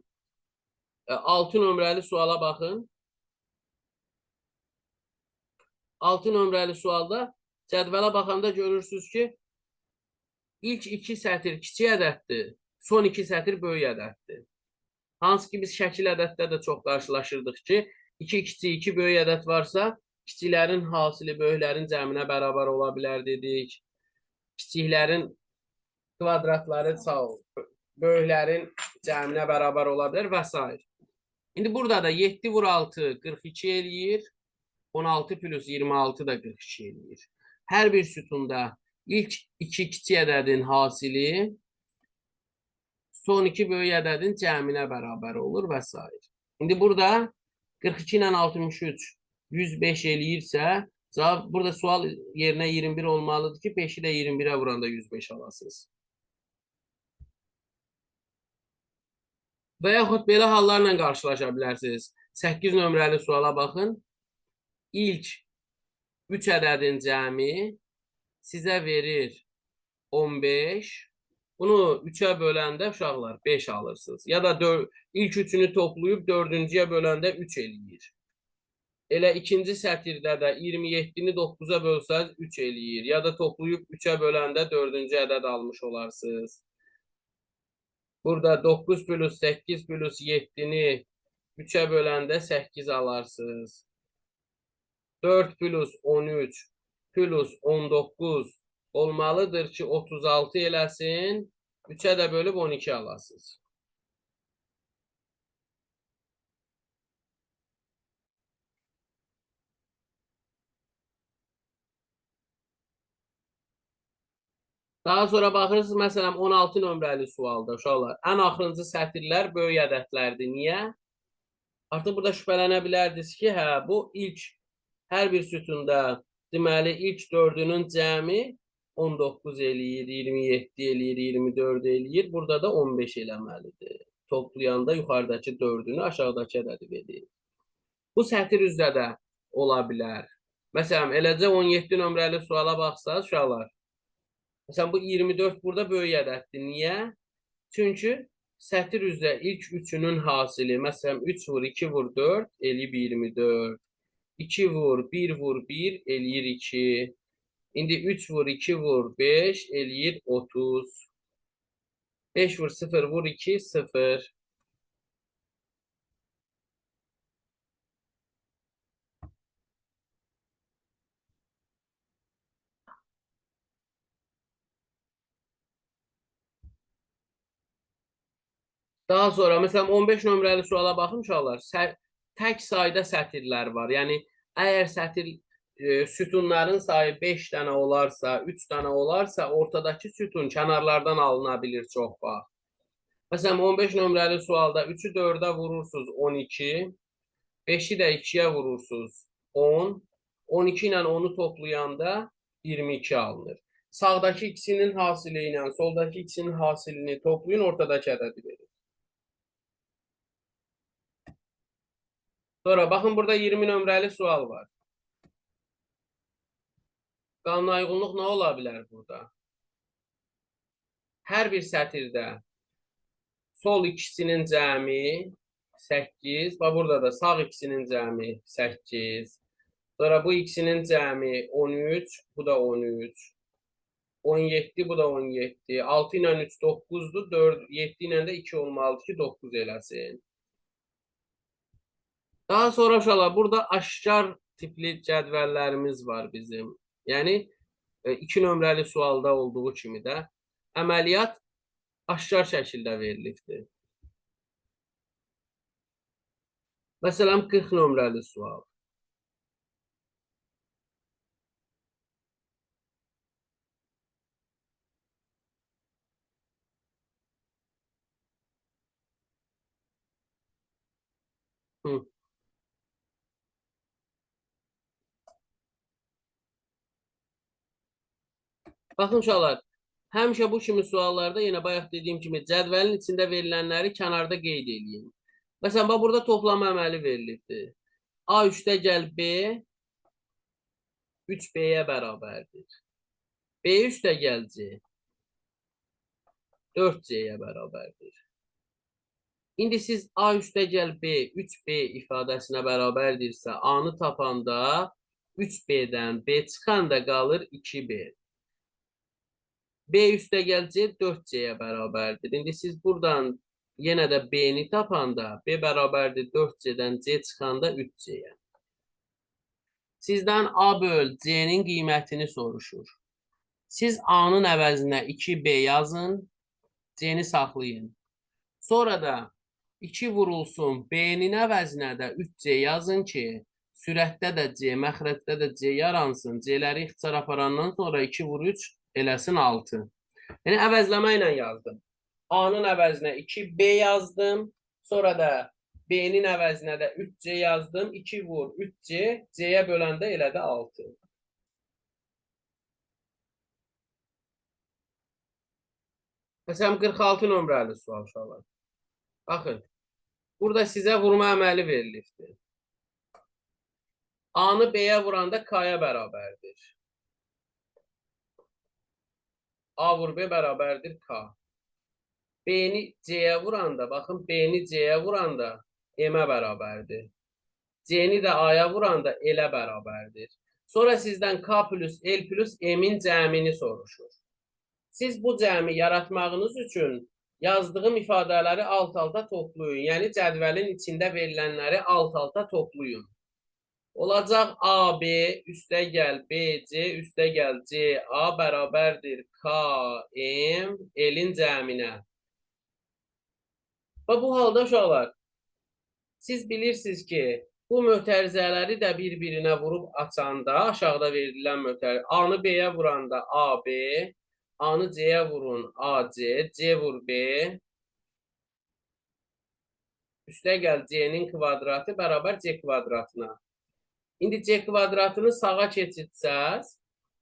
6 nömrəli suala baxın. 6 nömrəli sualda cədvələ baxanda görürsünüz ki, ilk 2 sətir kiçik ədəddir, son 2 sətir böyük ədəddir. Hansı ki, biz şəkil ədəddə də çox qarşılaşırdıq ki, 2 kiçik, 2 böyük ədəd varsa, kiçiklərin hasili böyüklərin cəminə bərabər ola bilər dedik. Kiçiklərin kvadratları böyüklərin cəminə bərabər ola bilər və s. İndi burada da 7 vur 6 42 eləyir. 16 plus 26 da 42 eləyir. Hər bir sütunda ilk 2 kiçik ədədin hasili son 2 böyük ədədin cəminə bərabər olur və s. İndi burada 42 ilə 63 105 eləyirsə, burada sual yerinə 21 olmalıdır ki, 5-i də 21-ə vuranda 105 alasınız. Və yaxud belə hallarla qarşılaşa bilərsiniz. 8 nömrəli suala baxın. İlk 3 ədədin cəmi sizə verir 15. Bunu 3-ə böləndə uşaqlar 5 alırsınız. Ya da ilk 3-ünü toplayıb 4-cüyə böləndə 3 eləyir. Elə ikinci sətirdə də 27-ni 9-a bölsəz 3 eləyir. Ya da toplayıb 3-ə böləndə 4-cü ədəd almış olarsınız. Burada 9 plus 8 plus 7-ni 3-ə böləndə 8 alarsınız. 4 plus 13 plus 19 olmalıdır ki, 36 eləsin. 3-ə də bölüb 12 alasınız. Daha sonra baxırsınız, məsələn, 16 nömrəli sualda uşaqlar. Ən axırıncı sətirlər böyük ədədlərdir. Niyə? Artıq burada şübhələnə bilərdiniz ki, bu ilk hər bir sütunda deməli ilk 4-ünün cəmi 19 eləyir, 27 eləyir, 24 eləyir. Burada da 15 eləməlidir. Toplayanda yuxarıdakı 4-ünü aşağıdakı ədədi verir. Bu sətir üzrə də ola bilər. Məsələn, eləcə 17 nömrəli suala baxsaq, uşaqlar. Məsələn, bu 24 burada böyük ədəddir. Niyə? Çünki sətir üzrə ilk 3-ünün hasili, məsələn, 3 vur 2 vur 4 eləyib 24. 2 vur 1 vur 1 eləyir 2. İndi 3 vur 2 vur 5 eləyir 30. 5 vur 0 vur 2 0. Daha sonra, məsələn, 15 nömrəli suala baxın uşaqlar. Tək sayda sətirlər var. Yəni, əgər sütunların sayı 5 dənə olarsa, 3 dənə olarsa, ortadakı sütun kənarlardan alına bilir çox vaxt. Məsələn, 15 nömrəli sualda 3-ü 4-ə vurursunuz 12, 5-i də 2-yə vurursunuz 10, 12 ilə 10-u toplayanda 22 alınır. Sağdakı ikisinin hasili ilə soldakı ikisinin hasilini toplayın, ortadakı ədədi verir. Sonra baxın, burada 20 nömrəli sual var. Qanunauyğunluq nə ola bilər burada? Hər bir sətirdə sol ikisinin cəmi 8 və burada da sağ ikisinin cəmi 8. Sonra bu ikisinin cəmi 13, bu da 13. 17, bu da 17. 6 ilə 3 9'dur. 4, 7 ilə də 2 olmalıdır ki 9 eləsin. Daha sonra uşaqlar burada aşkar tipli cədvəllərimiz var bizim. Yəni 2 nömrəli sualda olduğu kimi də əməliyyat aşkar şəkildə verilibdir. Məsələn 40 nömrəli sual. Baxın uşaqlar, həmişə bu kimi suallarda yenə bayaq dediyim kimi cədvəlin içində verilənləri kənarda qeyd edin. Məsələn, bax burada toplama əməli verilibdir. A üstəgəl B 3B-yə bərabərdir. B üstəgəl C 4C-yə bərabərdir. İndi siz A üstəgəl B 3B ifadəsinə bərabərdirsə, A-nı tapanda 3B-dən B çıxanda qalır 2B. B üstəgəl C 4C-yə bərabərdir. İndi siz buradan yenə də B-ni tapanda B bərabərdir 4C-dən C çıxanda 3C-yə. Sizdən A böl C-nin qiymətini soruşur. Siz A-nın əvəzinə 2B yazın, C-ni saxlayın. Sonra da 2 vurulsun B-nin əvəzinə də 3C yazın ki, sürətdə də C, məxrəcdə də C yaransın. C-ləri ixtisar aparandan sonra 2 vur 3 eləsin 6. Yəni əvəzləmə ilə yazdım. A-nın əvəzinə 2B yazdım. Sonra da B-nin əvəzinə də 3C yazdım. 2 vur 3C, C-yə böləndə elədi 6. Məsələn 46 nömrəli sual uşaqlar. Baxın, burada sizə vurma əməli verilibdir. A-nı B-yə vuranda K-ya bərabərdir. A vur B bərabərdir K. B-ni C-yə vuranda, baxın B-ni C-yə vuranda M-ə bərabərdir. C-ni də A-ya vuranda L-ə bərabərdir. Sonra sizdən K plus L plus M-in cəmini soruşur. Siz bu cəmi yaratmağınız üçün yazdığım ifadələri alt-alta toplayın. Yəni cədvəlin içində verilənləri alt-alta toplayın. Olacaq AB üstəgəl BC üstəgəl CA bərabərdir KM L-in cəminə. Və bu halda uşaqlar, siz bilirsiniz ki, bu mötərizələri də bir-birinə vurub açanda aşağıda verilən mötərizə, A-nı B-yə vuranda AB, A-nı C-yə vurun AC, C vur B, üstəgəl C-nin kvadratı bərabər C kvadratına. İndi C kvadratını sağa keçirsəz,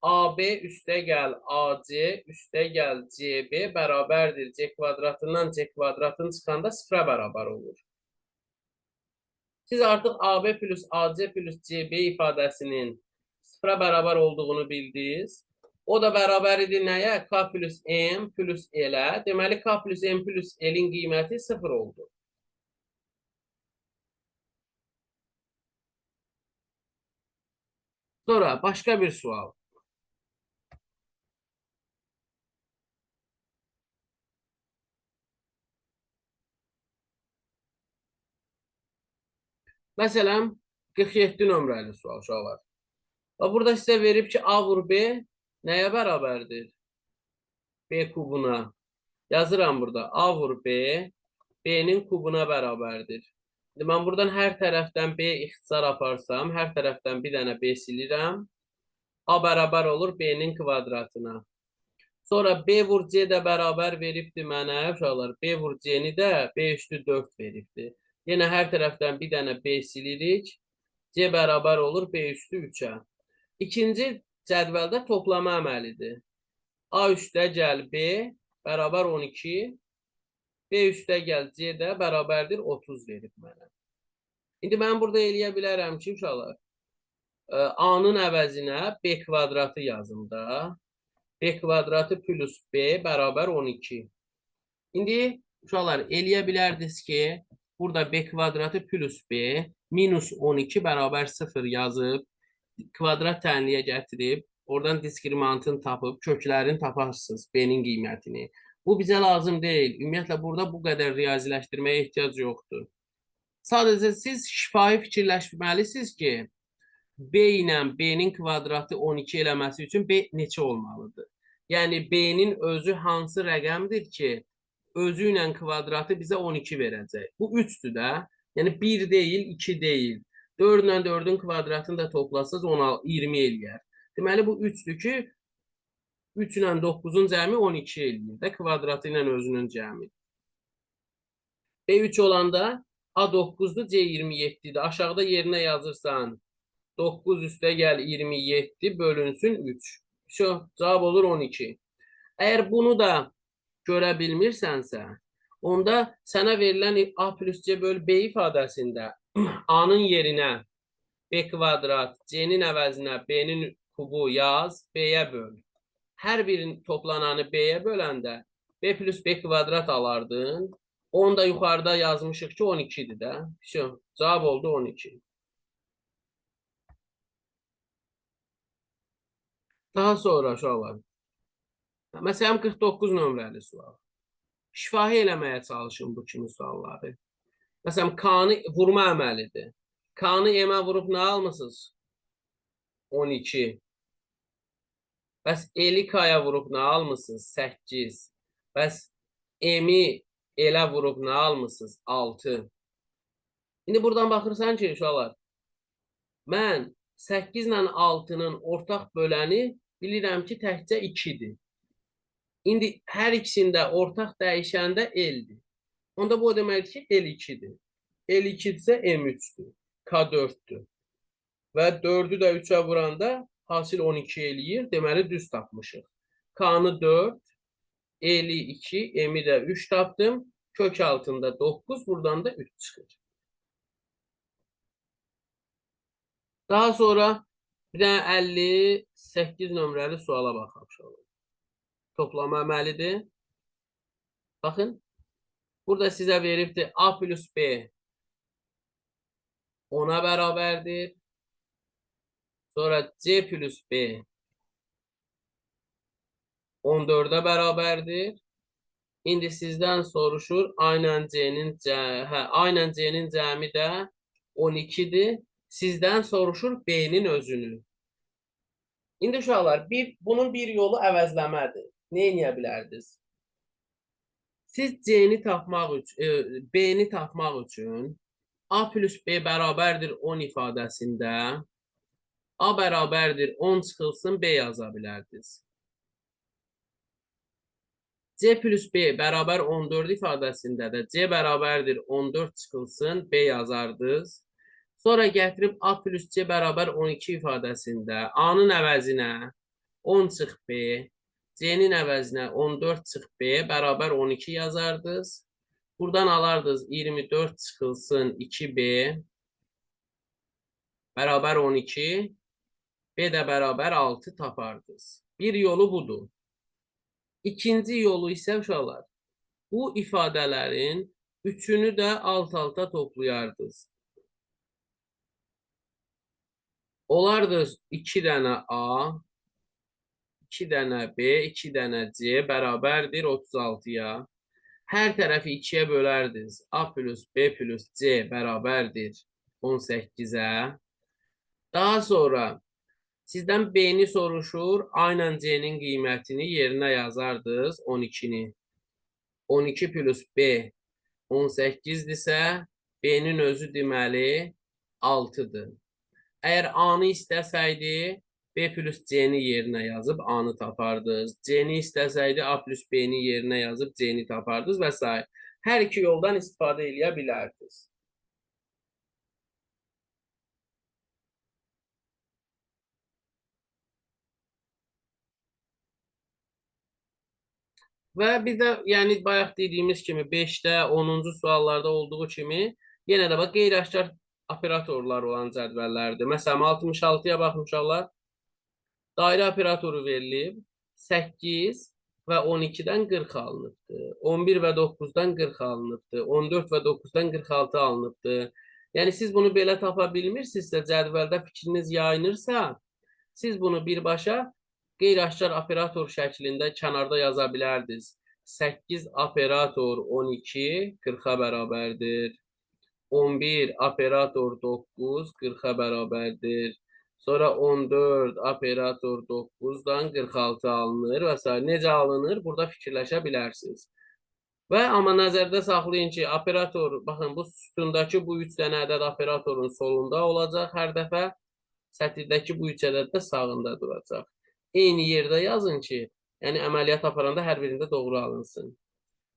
AB üstəgəl AC üstəgəl CB bərabərdir. C kvadratından C kvadratın çıxanda 0-a bərabər olur. Siz artıq AB plus AC plus CB ifadəsinin 0-a bərabər olduğunu bildiniz. O da bərabər idi nəyə? K plus M plus L-ə. Deməli, K plus M plus L-in qiyməti 0 oldu. Sonra başqa bir sual. Məsələn, 47 nömrəli sual uşaqlar. Və burada sizə verib ki, A vur B nəyə bərabərdir? B kubuna. Yazıram burada. A vur B, B-nin kubuna bərabərdir. İndi mən buradan hər tərəfdən B ixtisar aparsam, hər tərəfdən bir dənə B silirəm. A bərabər olur B-nin kvadratına. Sonra B vur C də bərabər veribdir mənə uşaqlar. B vur C-ni də B üstü 4 veribdir. Yenə hər tərəfdən bir dənə B silirik. C bərabər olur B üstü 3-ə. İkinci cədvəldə toplama əməlidir. A üstə gəl B bərabər 12. B üstə gəl C də bərabərdir 30 verib mənə. İndi mən burada eləyə bilərəm ki, uşaqlar, A-nın əvəzinə B kvadratı yazım da. B kvadratı plus B bərabər 12. İndi uşaqlar eləyə bilərdiniz ki, burada B kvadratı plus B minus 12 bərabər 0 yazıb, kvadrat tənliyə gətirib, oradan diskriminantını tapıb, köklərini taparsınız B-nin qiymətini. Bu bizə lazım deyil. Ümumiyyətlə, burada bu qədər riyaziləşdirməyə ehtiyac yoxdur. Sadəcə siz şifahi fikirləşməlisiniz ki, B ilə B-nin kvadratı 12 eləməsi üçün B neçə olmalıdır? Yəni, B-nin özü hansı rəqəmdir ki, özü ilə kvadratı bizə 12 verəcək? Bu 3-dür də. Yəni, 1 deyil, 2 deyil. 4 ilə 4-ün kvadratını da toplasınız, 20 eləyər. Deməli, bu 3-dür ki, 3 ilə 9-un cəmi 12 eləyir də, kvadratı ilə özünün cəmi. B3 olanda A 9-dur, C 27-dir. Aşağıda yerinə yazırsan, 9 üstə gəl 27 bölünsün 3. Cavab olur 12. Əgər bunu da görə bilmirsənsə, onda sənə verilən A plus C bölü B ifadəsində A-nın yerinə B kvadrat, C-nin əvəzinə B-nin kubu yaz, B-yə böl. Hər birin toplananı B-yə böləndə B plus B kvadrat alardın. Onu da yuxarıda yazmışıq ki, 12-dir də. Cavab oldu 12. Daha sonra uşaqlar. Məsələn, 49 nömrəli sual. Şifahi eləməyə çalışın bu kimi sualları. Məsələn, K-nı vurma əməlidir. K-nı M-ə vurub nə almışsınız? 12. Bəs L-i K-ya vurub nə almışsınız? 8. Bəs M-i L-ə vurub nə almışsınız? 6. İndi buradan baxırsan ki, uşaqlar, mən 8 ilə 6-nın ortaq böləni bilirəm ki, təkcə 2-dir. İndi hər ikisində ortaq dəyişəndə L-dir. Onda bu deməkdir ki, L2-dir. L2-dirsə M3-dür. K4-dür. Və 4-ü də 3-ə vuranda hasil 12 eləyir. Deməli, düz tapmışıq. K-nı 4, L-i 2, M-i də 3 tapdım. Kök altında 9, buradan da 3 çıxır. Daha sonra bir dənə 58 nömrəli suala baxaq. Toplama əməlidir. Baxın. Burada sizə veribdir A plus B 10-a bərabərdir. Sonra C plus B 14-ə bərabərdir. İndi sizdən soruşur, A ilə C-nin cəmi də 12-dir. Sizdən soruşur B-nin özünü. İndi uşaqlar, bunun bir yolu əvəzləmədir. Nə edə bilərdiniz? Siz B-ni tapmaq üçün A plus B bərabərdir 10 ifadəsində A bərabərdir 10 çıxılsın B yaza bilərdiniz. C plus B bərabər 14 ifadəsində də C bərabərdir 14 çıxılsın B yazardınız. Sonra gətirib A plus C bərabər 12 ifadəsində A-nın əvəzinə 10 çıx B, C-nin əvəzinə 14 çıx B bərabər 12 yazardınız. Buradan alardınız 24 çıxılsın 2B bərabər 12, B də bərabər 6 tapardınız. Bir yolu budur. İkinci yolu isə uşaqlar, bu ifadələrin üçünü də alt-alta toplayardınız. Olardınız 2 dənə A, 2 dənə B, 2 dənə C bərabərdir 36-ya. Hər tərəfi 2-yə bölərdiniz. A plus B plus C bərabərdir 18-ə. Daha sonra sizdən B-ni soruşur, A ilə C-nin qiymətini yerinə yazardınız 12-ni. 12 plus B 18-dirsə, B-nin özü deməli 6-dır. Əgər A-nı istəsəydi, B plus C-ni yerinə yazıb A-nı tapardınız. C-ni istəsəydi A plus B-ni yerinə yazıb C-ni tapardınız və s. Hər iki yoldan istifadə edə bilərdiniz. Və bir də yəni bayaq dediyimiz kimi 5-də, 10-cu suallarda olduğu kimi yenə də bax qeyri-aşkar operatorlar olan cədvəllərdir. Məsələn 66-ya baxın uşaqlar. Dairə operatoru verilib 8 və 12-dən 40 alınıbdır. 11 və 9-dan 40 alınıbdır. 14 və 9-dan 46 alınıbdır. Yəni siz bunu belə tapa bilmirsinizsə, cədvəldə fikriniz yayınırsa, siz bunu birbaşa qeyri-aşkar operator şəklində kənarda yaza bilərdiniz. 8 operator 12 40-a bərabərdir. 11 operator 9 40-a bərabərdir. Sonra 14 operator 9-dan 46 alınır və s. Necə alınır? Burada fikirləşə bilərsiniz. Və amma nəzərdə saxlayın ki, operator, baxın bu sütundakı bu 3 dənə ədəd operatorun solunda olacaq hər dəfə. Sətirdəki bu 3 ədəd də sağında duracaq. Eyni yerdə yazın ki, yəni əməliyyat aparanda hər birində doğru alınsın.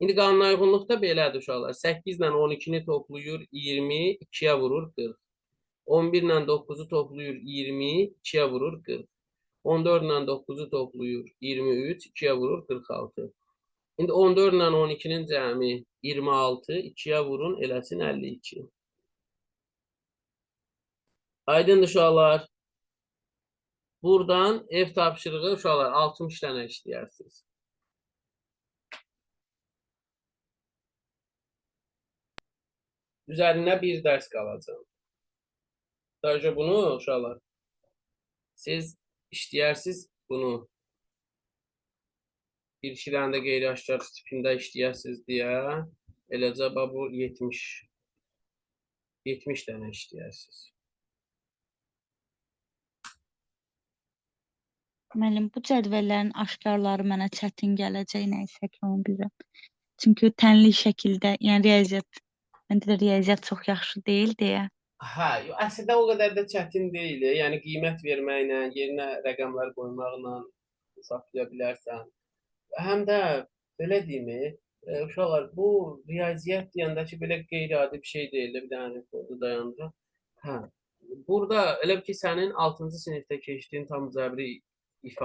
İndi qanuna uyğunluqda belədir uşaqlar. 8 ilə 12-ni toplayır 20, 2-yə vurur 40. 11 ilə 9-u toplayır 20, 2-yə vurur 40. 14 ilə 9-u toplayır 23, 2-yə vurur 46. İndi 14 ilə 12-nin cəmi 26, 2-yə vurun eləsin 52. Aydındır uşaqlar. Buradan ev tapşırığı uşaqlar 60 dənə işləyərsiniz. Üzərinə bir dərs qalacaq. Sadəcə bunu uşaqlar siz işləyərsiniz bunu. Bir-iki dənə də qeyri-aşkar tipində işləyərsiniz deyə eləcə bu 70 dənə işləyərsiniz. Müəllim, bu cədvəllərin aşkarları mənə çətin gələcək, nəysə ki, onu bilirəm. Çünki tənlik şəkildə, yəni riyaziyyat, məndə də riyaziyyat çox yaxşı deyil deyə. Hə, əslində o qədər də çətin deyil. Yəni qiymət verməklə, yerinə rəqəmlər qoymaqla hesablaya bilərsən. Həm də belə deyim, uşaqlar, bu riyaziyyat deyəndə ki, belə qeyri-adi bir şey deyil. Bir dənə orada dayandıraq. Hə. Burada elə ki sənin 6-cı sinifdə keçdiyin tam cəbri